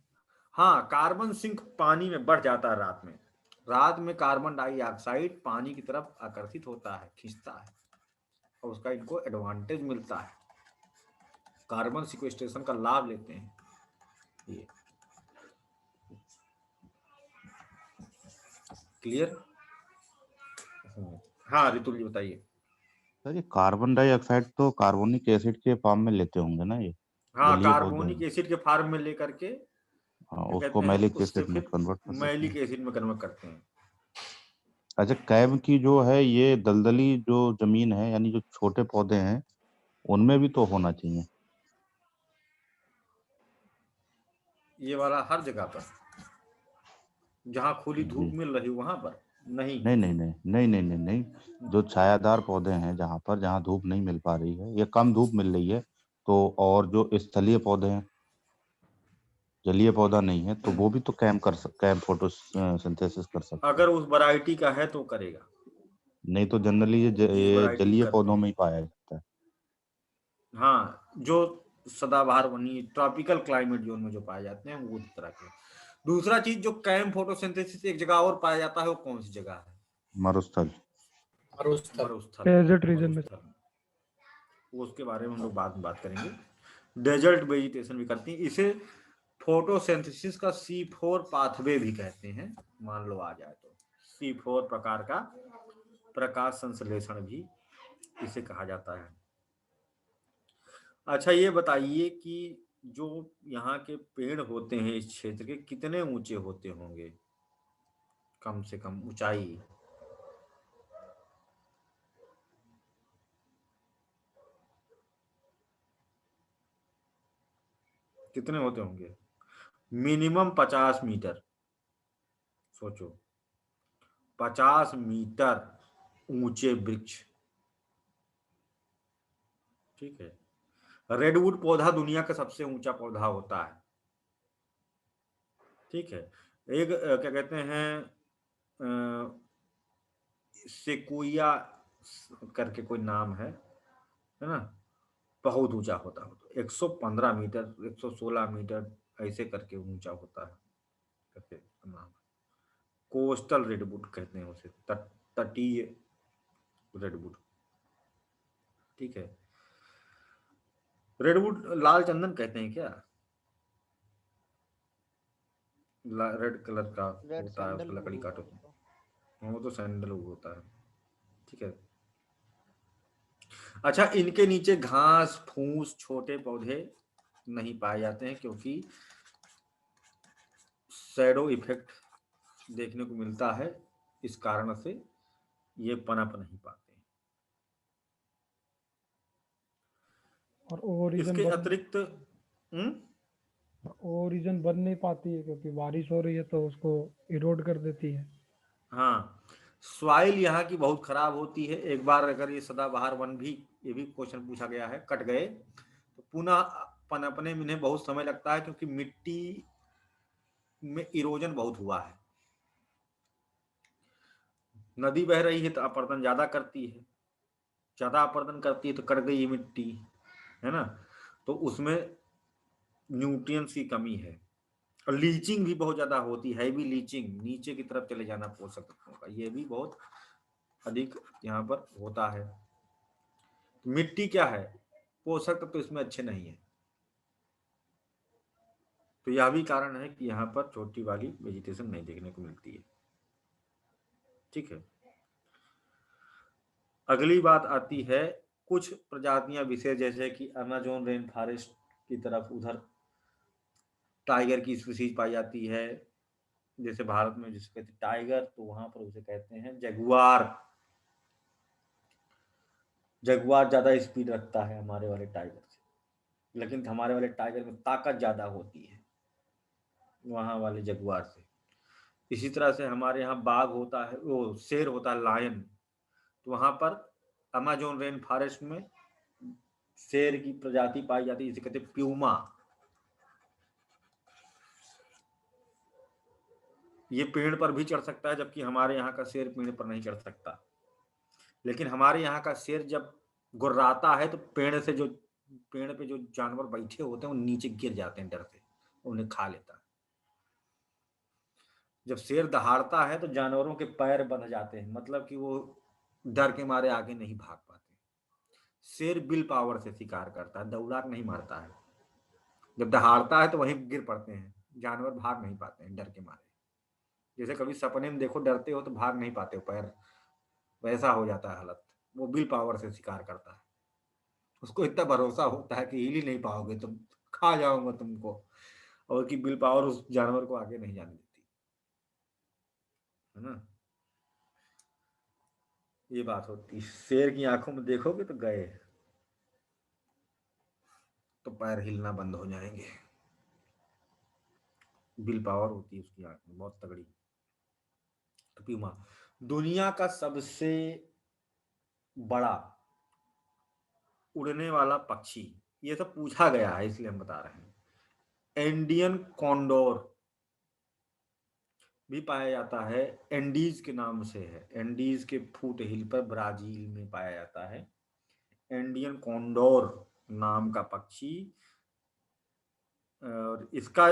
हाँ, कार्बन सिंक पानी में बढ़ जाता है रात में। रात में कार्बन डाइऑक्साइड पानी की तरफ आकर्षित होता है, खींचता है, और उसका इनको एडवांटेज मिलता है, कार्बन सिक्वेस्ट्रेशन का लाभ लेते हैं ये। क्लियर? हाँ रितुल जी बताइए। सर ये कार्बन डाइऑक्साइड तो कार्बोनिक एसिड के फॉर्म में लेते होंगे ना ये? हाँ, जलीय पौधे कार्बोनिक हैं। एसिड के फॉर्म में लेकर के हाँ, क्या उसको कहते हैं, मैलिक उससे एसिड में फिर कन्वर्ट कर देते मैलिक हैं। एसिड में कन्वर्ट करते हैं। अच्छा, कैब की जो है ये दलदली जो जमीन है, यानी जो छोटे पौधे हैं उनमें भी तो होना चाहिए। ये वाला हर जगह पर जहाँ खुली धूप जी मिल रही वहां पर नहीं। नहीं नहीं नहीं नहीं नहीं नहीं नहीं, जो छायादार पौधे हैं जहाँ पर, जहाँ धूप नहीं मिल पा रही है या कम धूप मिल रही है, तो और जो स्थलीय पौधे हैं, जलीय पौधा नहीं है, तो वो भी तो कैम फोटोसिंथेसिस कर सकते हैं। अगर उस वैरायटी का है तो करेगा, नहीं तो जनरली इस ये वैरायटी जलीय करते पौधों में हैं। ही पाया जाता है। हाँ, जो सदाबहार वनी ट्रॉपिकल क्लाइमेट जोन में जो पाए जाते हैं वो इस तरह के। दूसरा चीज जो कैम फोटोसिंथेसिस एक जगह और पाया जाता है, वो कौन सी जगह है? मरुस्थल। मरुस्थल। मरुस्थल। डेजर्ट रीजन में। मरुस्थल, वो उसके बारे में हम लोग बाद में बात करेंगे। डेजर्ट वेजिटेशन भी करती है, इसे फोटोसिंथेसिस का C4 पाथवे भी कहते हैं, मान लो आ जाए तो। C4 प्रकार का प्रकाश संश्लेषण भी इसे कहा जाता है। अच्छा ये बताइए कि जो यहाँ के पेड़ होते हैं इस क्षेत्र के कितने ऊंचे होते होंगे, कम से कम ऊंचाई? कितने होते होंगे? मिनिमम 50 मीटर, सोचो 50 मीटर ऊंचे वृक्ष, ठीक है। रेडवुड पौधा दुनिया का सबसे ऊंचा पौधा होता है, ठीक है। एक क्या कहते हैं सेकुइया करके कोई नाम है ना, बहुत ऊंचा होता है, 115 मीटर 116 मीटर ऐसे करके ऊंचा होता है, करके नाम। कोस्टल रेडवुड कहते हैं उसे, तटीय रेडवुड, ठीक है। रेडवुड लाल चंदन कहते हैं क्या? रेड कलर का रेड होता है, उसका सैंडल लकड़ी काटो तो वो तो सैंडलवुड होता है, ठीक है। अच्छा, इनके नीचे घास फूस छोटे पौधे नहीं पाए जाते हैं, क्योंकि शैडो इफेक्ट देखने को मिलता है, इस कारण से ये पनप नहीं पाते। और ओरिजन इसके अतिरिक्त ओरिजन बन नहीं पाती है क्योंकि बारिश हो रही है तो उसको इरोड कर देती है। हाँ, सॉइल यहाँ की बहुत खराब होती है। एक बार अगर ये सदाबहार वन भी, ये भी क्वेश्चन पूछा गया है, कट गए तो पुनः पनपने में इन्हें बहुत समय लगता है, क्योंकि मिट्टी में इरोजन बहुत हुआ है, नदी बह रही है तो अपरदन ज्यादा करती है, ज्यादा अपरदन करती है तो कट गई मिट्टी, है ना, तो उसमें न्यूट्रिएंट्स की कमी है। और लीचिंग भी बहुत ज्यादा होती है, भी लीचिंग नीचे की तरफ चले जाना पोषक तत्वों का, ये भी बहुत अधिक यहाँ पर होता है। तो मिट्टी क्या है, पोषक तत्व तो इसमें अच्छे नहीं है, तो यह भी कारण है कि यहाँ पर छोटी वाली वेजिटेशन नहीं देखने को मिलती है। ठीक है, अगली बात आती है कुछ प्रजातियां विशेष, जैसे कि अमेज़न रेन फॉरेस्ट की तरफ उधर टाइगर की स्पीशीज पाई जाती है, जैसे भारत में जिसे कहते हैं टाइगर, तो वहां पर उसे कहते हैं जगुआर। जगुआर ज्यादा स्पीड रखता है हमारे वाले टाइगर से, लेकिन हमारे वाले टाइगर में ताकत ज्यादा होती है वहां वाले जगुआर से। इसी तरह से हमारे यहाँ बाघ होता है, वो शेर होता है लायन, तो वहां पर अमेज़न रेन फॉरेस्ट में शेर की प्रजाति पाई जाती है जिसे कहते हैं प्यूमा। ये पेड़ पर भी चढ़ सकता है, जबकि हमारे यहाँ का शेर पेड़ पर नहीं चढ़ सकता। लेकिन हमारे यहाँ का शेर जब गुर्राता है तो पेड़ पे जो जानवर बैठे होते हैं वो नीचे गिर जाते हैं डर से, उन्हें खा लेता है। जब शेर दहाड़ता है तो जानवरों के पैर बंध जाते हैं, मतलब कि वो डर के मारे आगे नहीं भाग पाते। शेर विल पावर से शिकार करता है, दौड़ा नहीं मारता है। जब दहाड़ता है तो वहीं गिर पड़ते हैं, जानवर भाग नहीं पाते हैं डर के मारे। जैसे कभी सपने में देखो डरते हो तो भाग नहीं पाते हो, पैर वैसा हो जाता है हालत। वो विल पावर से शिकार करता है, उसको इतना भरोसा होता है कि हिल ही नहीं पाओगे तुम, खा जाऊंगा तुमको, और कि विल पावर उस जानवर को आगे नहीं जाने देती, है ना। ये बात होती है, शेर की आंखों में देखोगे तो गए, तो पैर हिलना बंद हो जाएंगे। विल पावर होती है उसकी आंख में बहुत तगड़ी। तो प्यूमा दुनिया का सबसे बड़ा उड़ने वाला पक्षी, ये सब पूछा गया है इसलिए हम बता रहे हैं। इंडियन कॉन्डोर भी पाया जाता है, एंडीज के नाम से है, एंडीज के फुट हिल पर ब्राजील में पाया जाता है इंडियन कॉन्डोर नाम का पक्षी। और इसका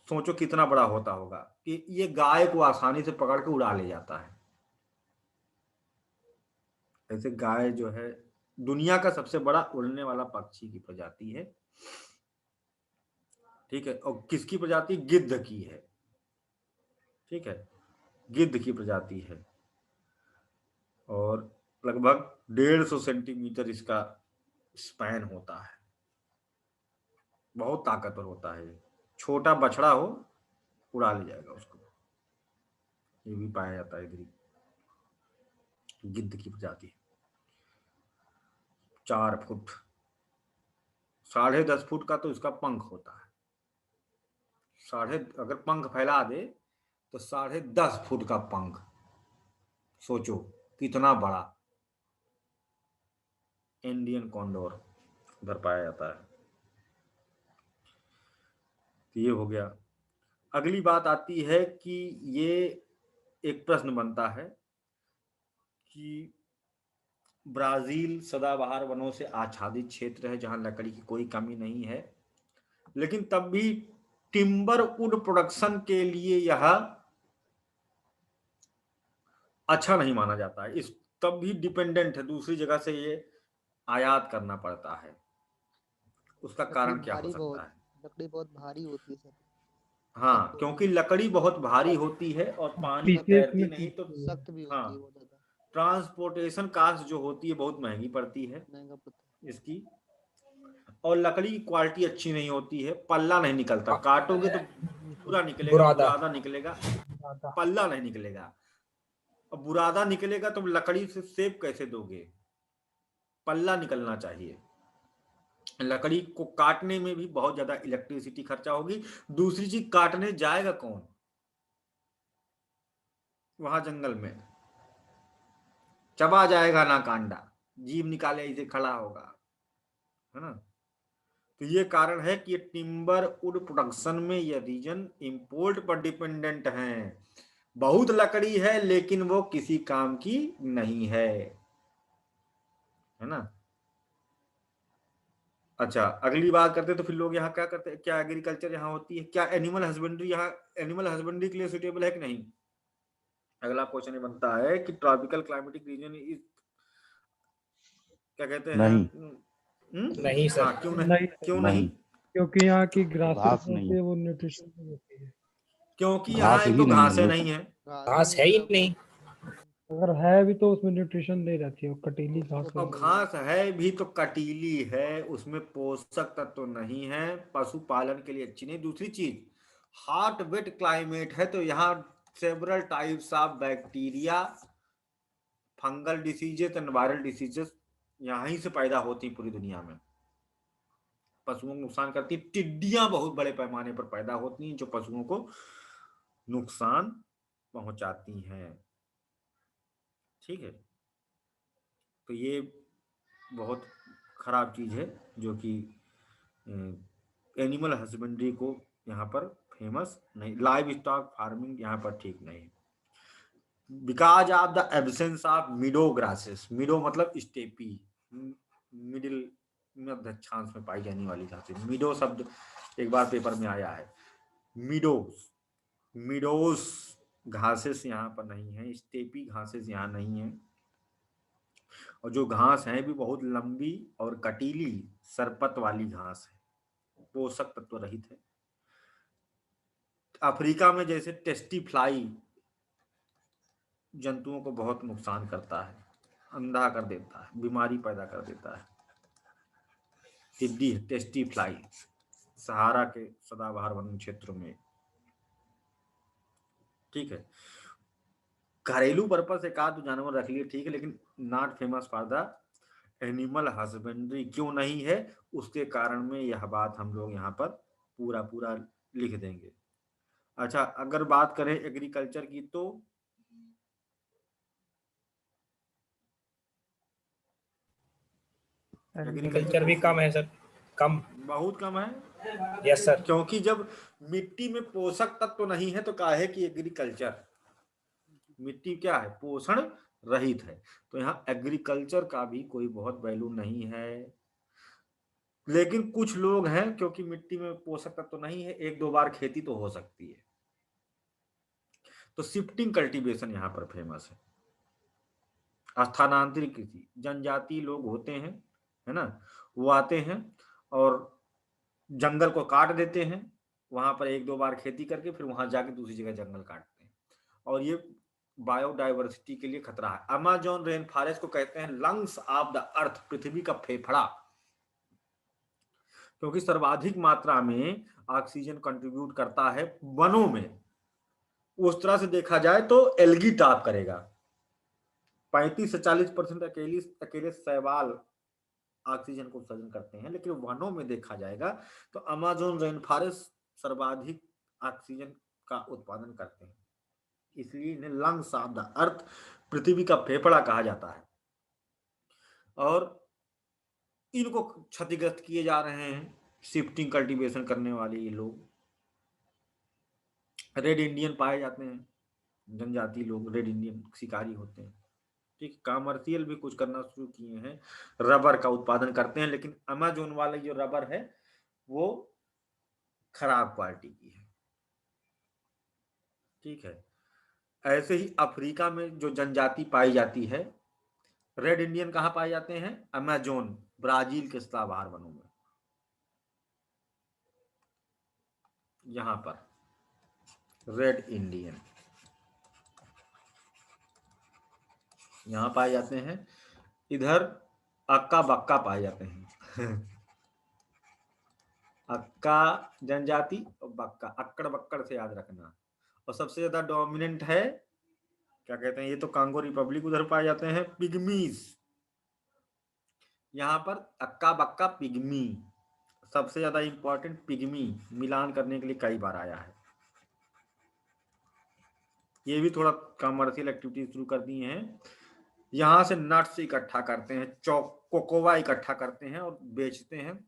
सोचो कितना बड़ा होता होगा कि ये गाय को आसानी से पकड़ के उड़ा ले जाता है। ऐसे गाय जो है दुनिया का सबसे बड़ा उड़ने वाला पक्षी की प्रजाति है। ठीक है, और किसकी प्रजाति, गिद्ध की है। ठीक है, गिद्ध की प्रजाति है, और लगभग 150 सेंटीमीटर इसका स्पैन होता है, बहुत ताकतवर होता है। छोटा बछड़ा हो उड़ा ले जाएगा उसको। ये भी पाया जाता है इधर, गिद्ध की प्रजाति। 4 फुट 10.5 फुट का तो इसका पंख होता है, अगर पंख फैला दे तो 10.5 फुट का पंख, सोचो कितना बड़ा। इंडियन कॉन्डोर उधर पाया जाता है। तो ये हो गया। अगली बात आती है कि ये एक प्रश्न बनता है कि ब्राजील सदाबहार वनों से आच्छादित क्षेत्र है जहां लकड़ी की कोई कमी नहीं है, लेकिन तब भी टिम्बर वुड प्रोडक्शन के लिए यह अच्छा नहीं माना जाता है। इस तब भी डिपेंडेंट है, दूसरी जगह से ये आयात करना पड़ता है। उसका कारण क्या हो सकता है? लकड़ी बहुत भारी होती है सर। हाँ, क्योंकि लकड़ी बहुत भारी होती है और पानी में तैरती नहीं, तो सख्त भी होती है बहुत ज्यादा। ट्रांसपोर्टेशन कास्ट जो होती है बहुत महंगी पड़ती है महंगा पड़ता है इसकी, और लकड़ी की क्वालिटी अच्छी नहीं होती है, पल्ला नहीं निकलता, काटोगे तो पूरा निकलेगा, बुरादा निकलेगा, पल्ला नहीं निकलेगा। अब बुरादा निकलेगा तो लकड़ी से सेब कैसे दोगे, पल्ला निकलना चाहिए। लकड़ी को काटने में भी बहुत ज्यादा इलेक्ट्रिसिटी खर्चा होगी। दूसरी चीज, काटने जाएगा कौन वहां जंगल में, चबा जाएगा ना कांडा, जीव निकाले इसे खड़ा होगा, है ना। तो ये कारण है कि ये टिम्बर वुड प्रोडक्शन में ये रीजन इंपोर्ट पर डिपेंडेंट हैं। बहुत लकड़ी है लेकिन वो किसी काम की नहीं है ना। अच्छा, अगली बात करते तो फिर लोग यहाँ क्या करते हैं, क्या एग्रीकल्चर यहाँ होती है, क्या एनिमल हस्बेंड्री यहाँ एनिमल हस्बेंड्री के लिए सुटेबल है कि नहीं। अगला क्वेश्चन ये बनता है कि ट्रॉपिकल क्लाइमेटिक रीजन इज, क्या कहते हैं, नहीं नहीं सर। हाँ, क्यों नहीं, नहीं क्यों नहीं, नहीं, क्योंकि यहाँ की ग्रासेस घास होती नहीं है वो न्यूट्रिशन नहीं होती है। क्योंकि यहाँ घास एक ही तो नहीं है घासें ये नहीं सब। है, घास है ही नहीं। अगर है भी तो उसमें न्यूट्रिशन नहीं रहती है, वो कटीली घास और होती है। घास है भी तो कटीली है, उसमें पोषक तत्व तो नहीं है, पशुपालन के लिए अच्छी नहीं। दूसरी चीज, हॉट वेट क्लाइमेट है तो यहाँ several types of bacteria, fungal diseases and viral diseases यहाँ ही से पैदा होती हैं पूरी दुनिया में, पशुओं को नुकसान करती है। टिड्डियां बहुत बड़े पैमाने पर पैदा होती हैं जो पशुओं को नुकसान पहुंचाती हैं। ठीक है, तो ये बहुत खराब चीज है जो कि एनिमल हस्बेंड्री को यहाँ पर फेमस नहीं, लाइव स्टॉक फार्मिंग यहाँ पर ठीक नहीं। Because of the absence of meadow grasses, meadow मतलब स्टेपी, मिडिल मध्य अक्षांश में पाई जाने वाली घासें। मिडो शब्द एक बार पेपर में आया है, मिडोस, मिडोस घासेस यहाँ पर नहीं है, स्टेपी घासेस यहाँ नहीं है, और जो घास है भी बहुत लंबी और कटीली सरपत वाली घास है, पोषक तत्व रहित है। अफ्रीका में जैसे टेस्टी फ्लाई जंतुओं को बहुत नुकसान करता है, अंधा कर देता है, बीमारी पैदा कर देता है। टिड्डी टेस्टी फ्लाई सहारा के सदाबहार वन क्षेत्रों में। ठीक है, घरेलू पर्पस एक आध जानवर रख लिए ठीक है, लेकिन not famous for the animal husbandry. क्यों नहीं है, उसके कारण में यह बात हम लोग यहाँ पर पूरा पूरा लिख देंगे। अच्छा, अगर बात करें एग्रीकल्चर की तो एग्रीकल्चर भी कम है सर, कम, बहुत कम है। Yes sir. क्योंकि जब मिट्टी में पोषक तत्व नहीं है तो काहे कि एग्रीकल्चर, मिट्टी क्या है, पोषण रहित है, तो यहाँ एग्रीकल्चर का भी कोई बहुत वैल्यू नहीं है। लेकिन कुछ लोग हैं, क्योंकि मिट्टी में पोषक तत्व तो नहीं है, एक दो बार खेती तो हो सकती है, तो शिफ्टिंग कल्टीवेशन यहाँ पर फेमस है। स्थानांतरित कृषि, जनजाति लोग होते हैं, है ना, वो आते हैं और जंगल को काट देते हैं, वहां पर एक दो बार खेती करके फिर वहां जाके दूसरी जगह जंगल काटते हैं, और ये बायोडाइवर्सिटी के लिए खतरा है। अमेज़न रेन फॉरेस्ट को कहते हैं लंग्स ऑफ द अर्थ, पृथ्वी का फेफड़ा, क्योंकि सर्वाधिक मात्रा में ऑक्सीजन कंट्रीब्यूट करता है वनों में। उस तरह से देखा जाए तो एल्गी टॉप करेगा, 35 से 40% अकेले शैवाल ऑक्सीजन को उत्सर्जन करते हैं, लेकिन वनों में देखा जाएगा तो अमेज़न रेन फॉरेस्ट सर्वाधिक ऑक्सीजन का उत्पादन करते हैं, इसलिए इन्हें लंग्स ऑफ द अर्थ, पृथ्वी का फेफड़ा कहा जाता है। और इनको क्षतिग्रस्त किए जा रहे हैं शिफ्टिंग कल्टीवेशन करने वाले ये लोग। रेड इंडियन पाए जाते हैं, जनजाति लोग रेड इंडियन शिकारी होते हैं। ठीक, कमर्शियल भी कुछ करना शुरू किए हैं, रबर का उत्पादन करते हैं, लेकिन अमेज़न वाले जो रबर है वो खराब क्वालिटी की है। ठीक है, ऐसे ही अफ्रीका में जो जनजाति पाई जाती है, रेड इंडियन कहाँ पाए जाते हैं, अमेज़न, ब्राजील के सदाबहार वनों में, यहां पर रेड इंडियन यहां पाए जाते हैं। इधर अक्का बक्का पाए जाते हैं अक्का जनजाति और बक्का, अक्कड़ बक्कड़ से याद रखना। और सबसे ज्यादा डोमिनेंट है, क्या कहते हैं, ये तो कांगो रिपब्लिक, उधर पाए जाते हैं पिग्मीज। यहाँ पर अक्का बक्का पिग्मी, सबसे ज्यादा इंपॉर्टेंट पिग्मी, मिलान करने के लिए कई बार आया है। ये भी थोड़ा कमर्शियल एक्टिविटी शुरू कर दी हैं, यहाँ से नट्स इकट्ठा करते हैं, कोकोवा इकट्ठा करते हैं और बेचते हैं,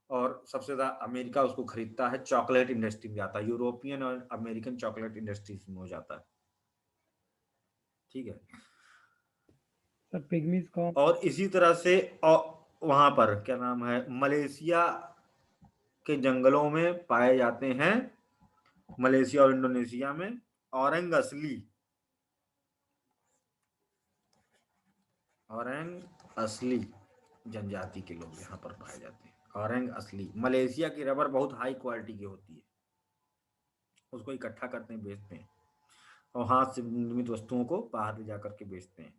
और सबसे ज्यादा अमेरिका उसको खरीदता है, चॉकलेट इंडस्ट्री में जाता है, यूरोपियन और अमेरिकन चॉकलेट इंडस्ट्रीज में हो जाता है। ठीक है। सर पिग्मीज कौन? और इसी तरह से वहां पर क्या नाम है, मलेशिया के जंगलों में पाए जाते हैं, मलेशिया और इंडोनेशिया में औरंग असली जनजाति के लोग यहाँ पर पाए जाते हैं। औरंग असली। मलेशिया की रबर बहुत हाई क्वालिटी की होती है, उसको इकट्ठा करते हैं, बेचते हैं और हाथ से निर्मित वस्तुओं को बाहर ले जाकर के बेचते हैं।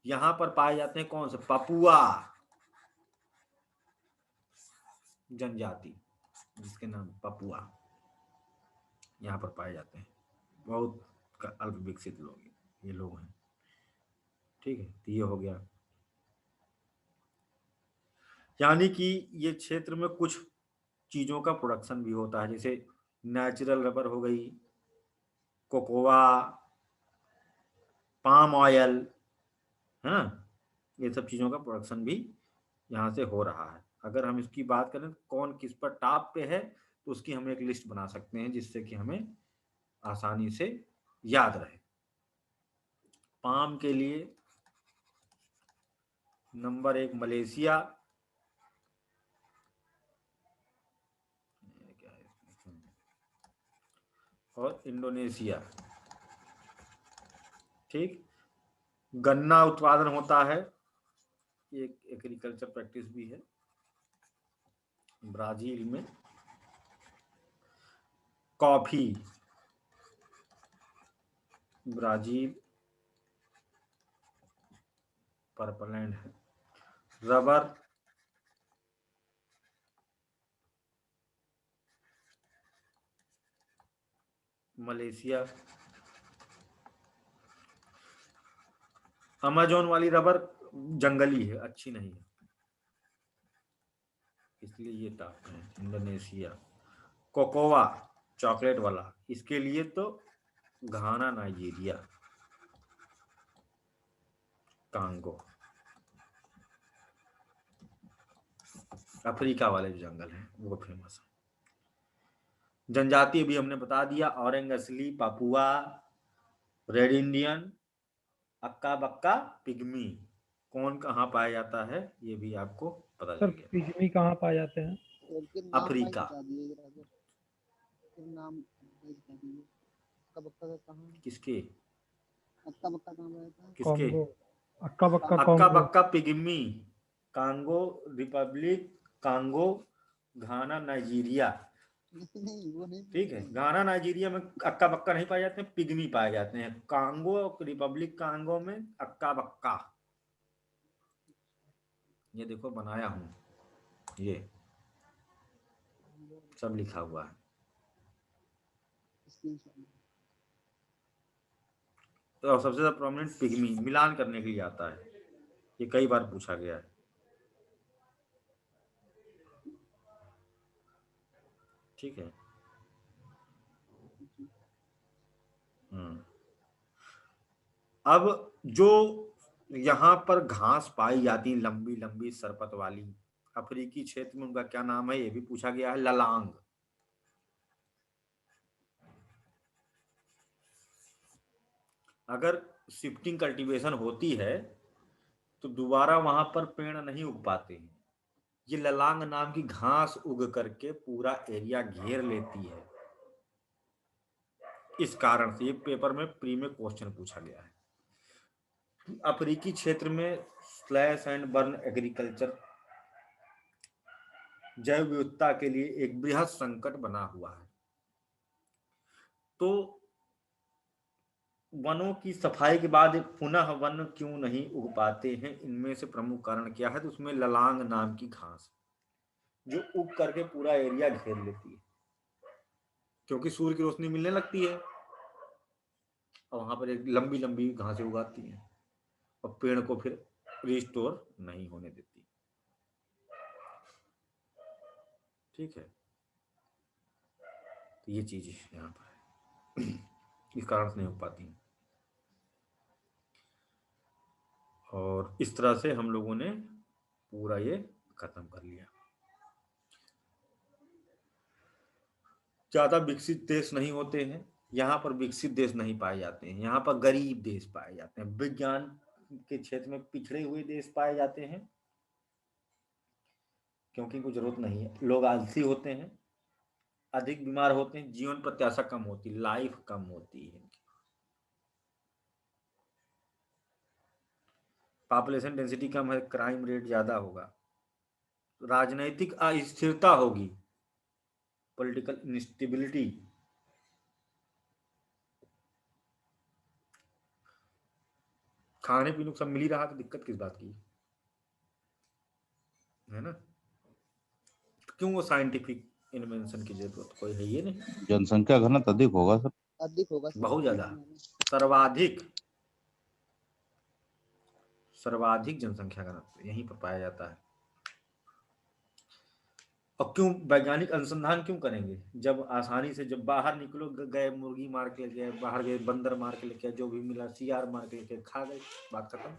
यहाँ पर पाए जाते हैं कौन से, पपुआ जनजाति, जिसके नाम पपुआ, यहाँ पर पाए जाते हैं। बहुत अल्प विकसित लोग ये लोग हैं। ठीक है, तो ये हो गया। यानी कि ये क्षेत्र में कुछ चीजों का प्रोडक्शन भी होता है, जैसे नेचुरल रबर हो गई, कोकोआ, पाम ऑयल, है ना, ये सब चीजों का प्रोडक्शन भी यहाँ से हो रहा है। अगर हम इसकी बात करें कौन किस पर टॉप पे है, तो उसकी हम एक लिस्ट बना सकते हैं, जिससे कि हमें आसानी से याद रहे। पाम के लिए नंबर 1 मलेशिया, और इंडोनेशिया। ठीक। गन्ना उत्पादन होता है, एक एग्रीकल्चर प्रैक्टिस भी है ब्राजील में। कॉफी, ब्राजील, पर्पलैंड है। Rubber, Malaysia. अमेजोन वाली रबर जंगली है, अच्छी नहीं है, इसलिए ये टॉप है, इंडोनेशिया। कोकोआ चॉकलेट वाला, इसके लिए तो घाना नाइजीरिया, कांगो, अफ्रीका वाले जो जंगल हैं वो फेमस है। जनजाति भी हमने बता दिया, औरंग असली, पापुआ, रेड इंडियन, अक्का बक्का, पिग्मी। कौन कहाँ पाया जाता है ये भी आपको पता सर चल गया। पिग्मी कहाँ पाए जाते हैं? अफ्रीका। किसके, किसके? कॉन्गो, अक्का बक्का अक्का कॉन्गो। बक्का पिग्मी, कांगो रिपब्लिक, कांगो, घाना नाइजीरिया। ठीक है, घाना नाइजीरिया में अक्का बक्का नहीं पाए जाते हैं, पिग्मी पाए जाते हैं। कांगो रिपब्लिक कांगो में अक्का बक्का। ये देखो बनाया हूं, ये सब लिखा हुआ है। तो सबसे ज्यादा प्रोमिनेंट पिग्मी, मिलान करने के लिए आता है, ये कई बार पूछा गया है। ठीक है। अब जो यहाँ पर घास पाई जाती लंबी लंबी सरपत वाली, अफ्रीकी क्षेत्र में उनका क्या नाम है ये भी पूछा गया है, ललांग। अगर शिफ्टिंग कल्टीवेशन होती है तो दोबारा वहां पर पेड़ नहीं उग पाते हैं। ये ललांग नाम की घास उग करके पूरा एरिया घेर लेती है। इस कारण से ये पेपर में प्री में क्वेश्चन पूछा गया है। अफ्रीकी क्षेत्र में स्लैश एंड बर्न एग्रीकल्चर जैव विविधता के लिए एक बृहद संकट बना हुआ है। तो वनों की सफाई के बाद पुनः वन क्यों नहीं उग पाते हैं, इनमें से प्रमुख कारण क्या है, तो उसमें ललांग नाम की घास जो उग करके पूरा एरिया घेर लेती है, क्योंकि सूर्य की रोशनी मिलने लगती है और वहां पर एक लंबी लंबी घासें उगाती हैं और पेड़ को फिर रिस्टोर नहीं होने देती। ठीक है, तो ये चीज यहाँ पर है, इस कारण से नहीं हो पाती। और इस तरह से हम लोगों ने पूरा ये खत्म कर लिया। ज्यादा विकसित देश नहीं होते हैं यहाँ पर विकसित देश नहीं पाए जाते हैं, यहाँ पर गरीब देश पाए जाते हैं, विज्ञान के क्षेत्र में पिछड़े हुए देश पाए जाते हैं, क्योंकि इनको जरूरत नहीं है, लोग आलसी होते हैं, अधिक बीमार होते हैं, जीवन प्रत्याशा कम होती है, लाइफ कम होती है, पॉपुलेशन डेंसिटी कम है, क्राइम रेट ज्यादा होगा, राजनैतिक अस्थिरता होगी, पॉलिटिकल इंस्टेबिलिटी, खाने पीने को सब मिल ही रहा तो दिक्कत किस बात की है ना। क्यों वो साइंटिफिक इन्वेंशन की जरूरत कोई है ये नहीं। जनसंख्या घनत्व अधिक होगा सर, अधिक होगा सर। बहुत ज्यादा, सर्वाधिक जनसंख्या घनत्व यहीं पर पाया जाता है। और क्यों वैज्ञानिक अनुसंधान क्यों करेंगे, जब आसानी से, जब बाहर निकलो, गए मुर्गी मार के लेके गए, बाहर गए बंदर मार के लेके, जो भी मिला सियार मार के लेके खा गए, बात खत्म।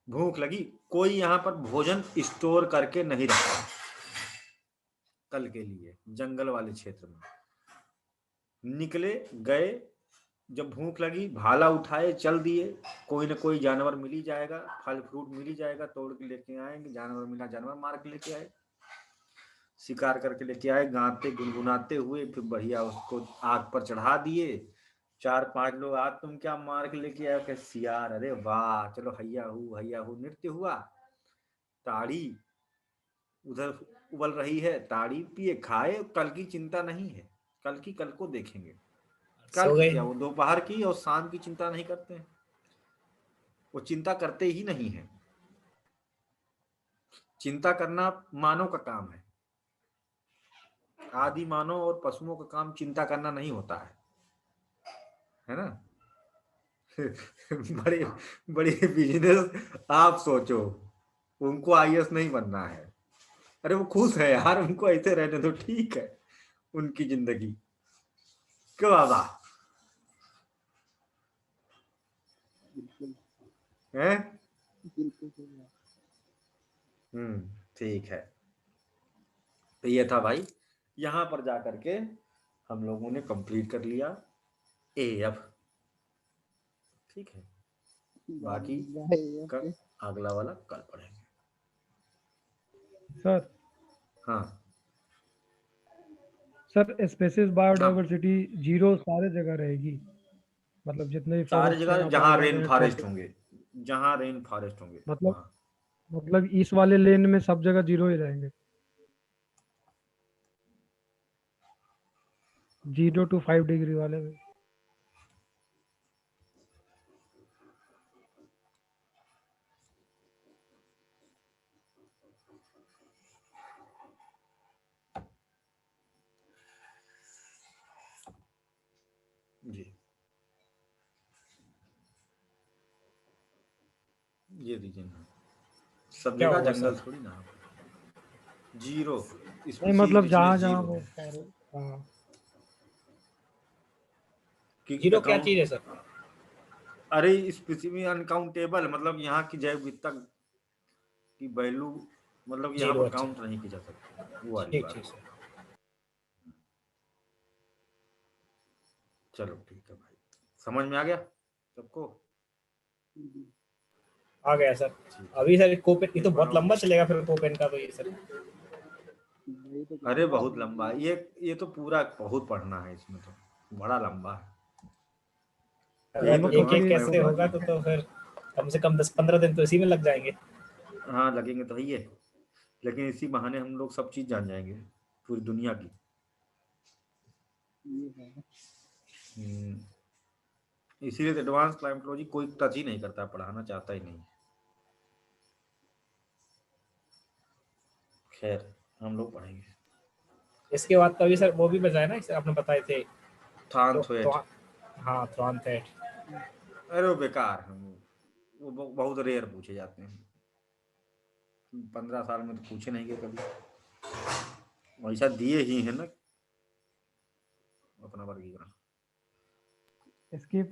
भूख लगी, कोई यहाँ पर भोजन स्टोर करके नहीं रखा कल के लिए, जंगल वाले क्षेत्र में निकले गए, जब भूख लगी भाला उठाए चल दिए, कोई ना कोई जानवर मिल ही जाएगा, फल फ्रूट मिल ही जाएगा, तोड़ के लेके आएंगे, जानवर मिला जानवर मार के लेके आए, शिकार करके लेके आए, गाते गुनगुनाते हुए, फिर बढ़िया उसको आग पर चढ़ा दिए, 4-5 लोग, आज तुम क्या मार के लेके आए, क्या सियार, अरे वाह चलो हैया हू नृत्य हुआ, ताड़ी उधर उबल रही है, ताड़ी पिए खाए, कल की चिंता नहीं है, कल की कल को देखेंगे, कल सो की गए। क्या, वो दोपहर की और शाम की चिंता नहीं करते हैं, वो चिंता करते ही नहीं है। चिंता करना मानव का काम है, आदि मानव और पशुओं का काम चिंता करना नहीं होता है ना। बड़े बड़े बिजनेस आप सोचो, उनको आईएएस नहीं बनना है, अरे वो खुश है यार, उनको ऐसे रहने दो, ठीक है उनकी जिंदगी, क्यों बाबा है। ठीक है, तो ये था भाई, यहाँ पर जाकर के हम लोगों ने कंप्लीट कर लिया एएफ, ठीक है, बाकी अगला वाला कल पढ़ेंगे। सर हाँ सर स्पेसिस बायोडाइवर्सिटी 0 सारे जगह रहेगी, मतलब जितने भी सारी forest जगह यहाँ जहाँ पाए जा रहे रेन हैं, फॉरेस्ट tropic, होंगे, जहाँ रेन फॉरेस्ट होंगे मतलब वहाँ। मतलब इस वाले लेन में सब जगह 0 ही रहेंगे, 0 to 5 डिग्री वाले में। जी ये दीजिए ना, सब क्या जगह होगा जंगल सर? थोड़ी ना, 0 नहीं मतलब जहाँ जहाँ वो हाँ, जीरो क्या चीज है सर? अरे स्पेसिफिक अनकाउंटेबल, मतलब यहाँ की जैव विविधता की वैल्यू, मतलब यहाँ 0, पर अच्छा। काउंट नहीं की जा सकती, वो वाली ठीक बात। ठीक सर। चलो ठीक है भाई, समझ में आ गया सबको? आ गया सर। अभी सर कोपेन, ये तो बहुत लंबा चलेगा फिर कोपेन का, तो ये सर अरे बहुत लंबा है ये तो पूरा बहुत पढ़ना है इसमें, तो बड़ा लंबा है। अगर एक एक कैसे होगा तो फिर कम से कम 10-15 दिन तो इसी में लग जाएंगे। हाँ लगेंगे तो ही है, लेकिन इसी बहाने हम लोग सब चीज जान जाएंगे पूरी दुनिया की। इसीलिए एडवांस क्लाइमेटोलॉजी कोई टच ही नहीं करता, पढ़ाना चाहता ही नहीं। खैर हम लोग पढ़ेंगे। इसके बाद कभी सर वो भी बजाए ना, इसे आपने बताए थे थ्रांथवेट। हाँ थ्रांथवेट। अरे वो बेकार है, वो बहुत रेयर पूछे जाते हैं, 15 साल में तो पूछे नहीं गए कभी, वैसा दिए ही है ना अपना वर्गीकरण। इसकी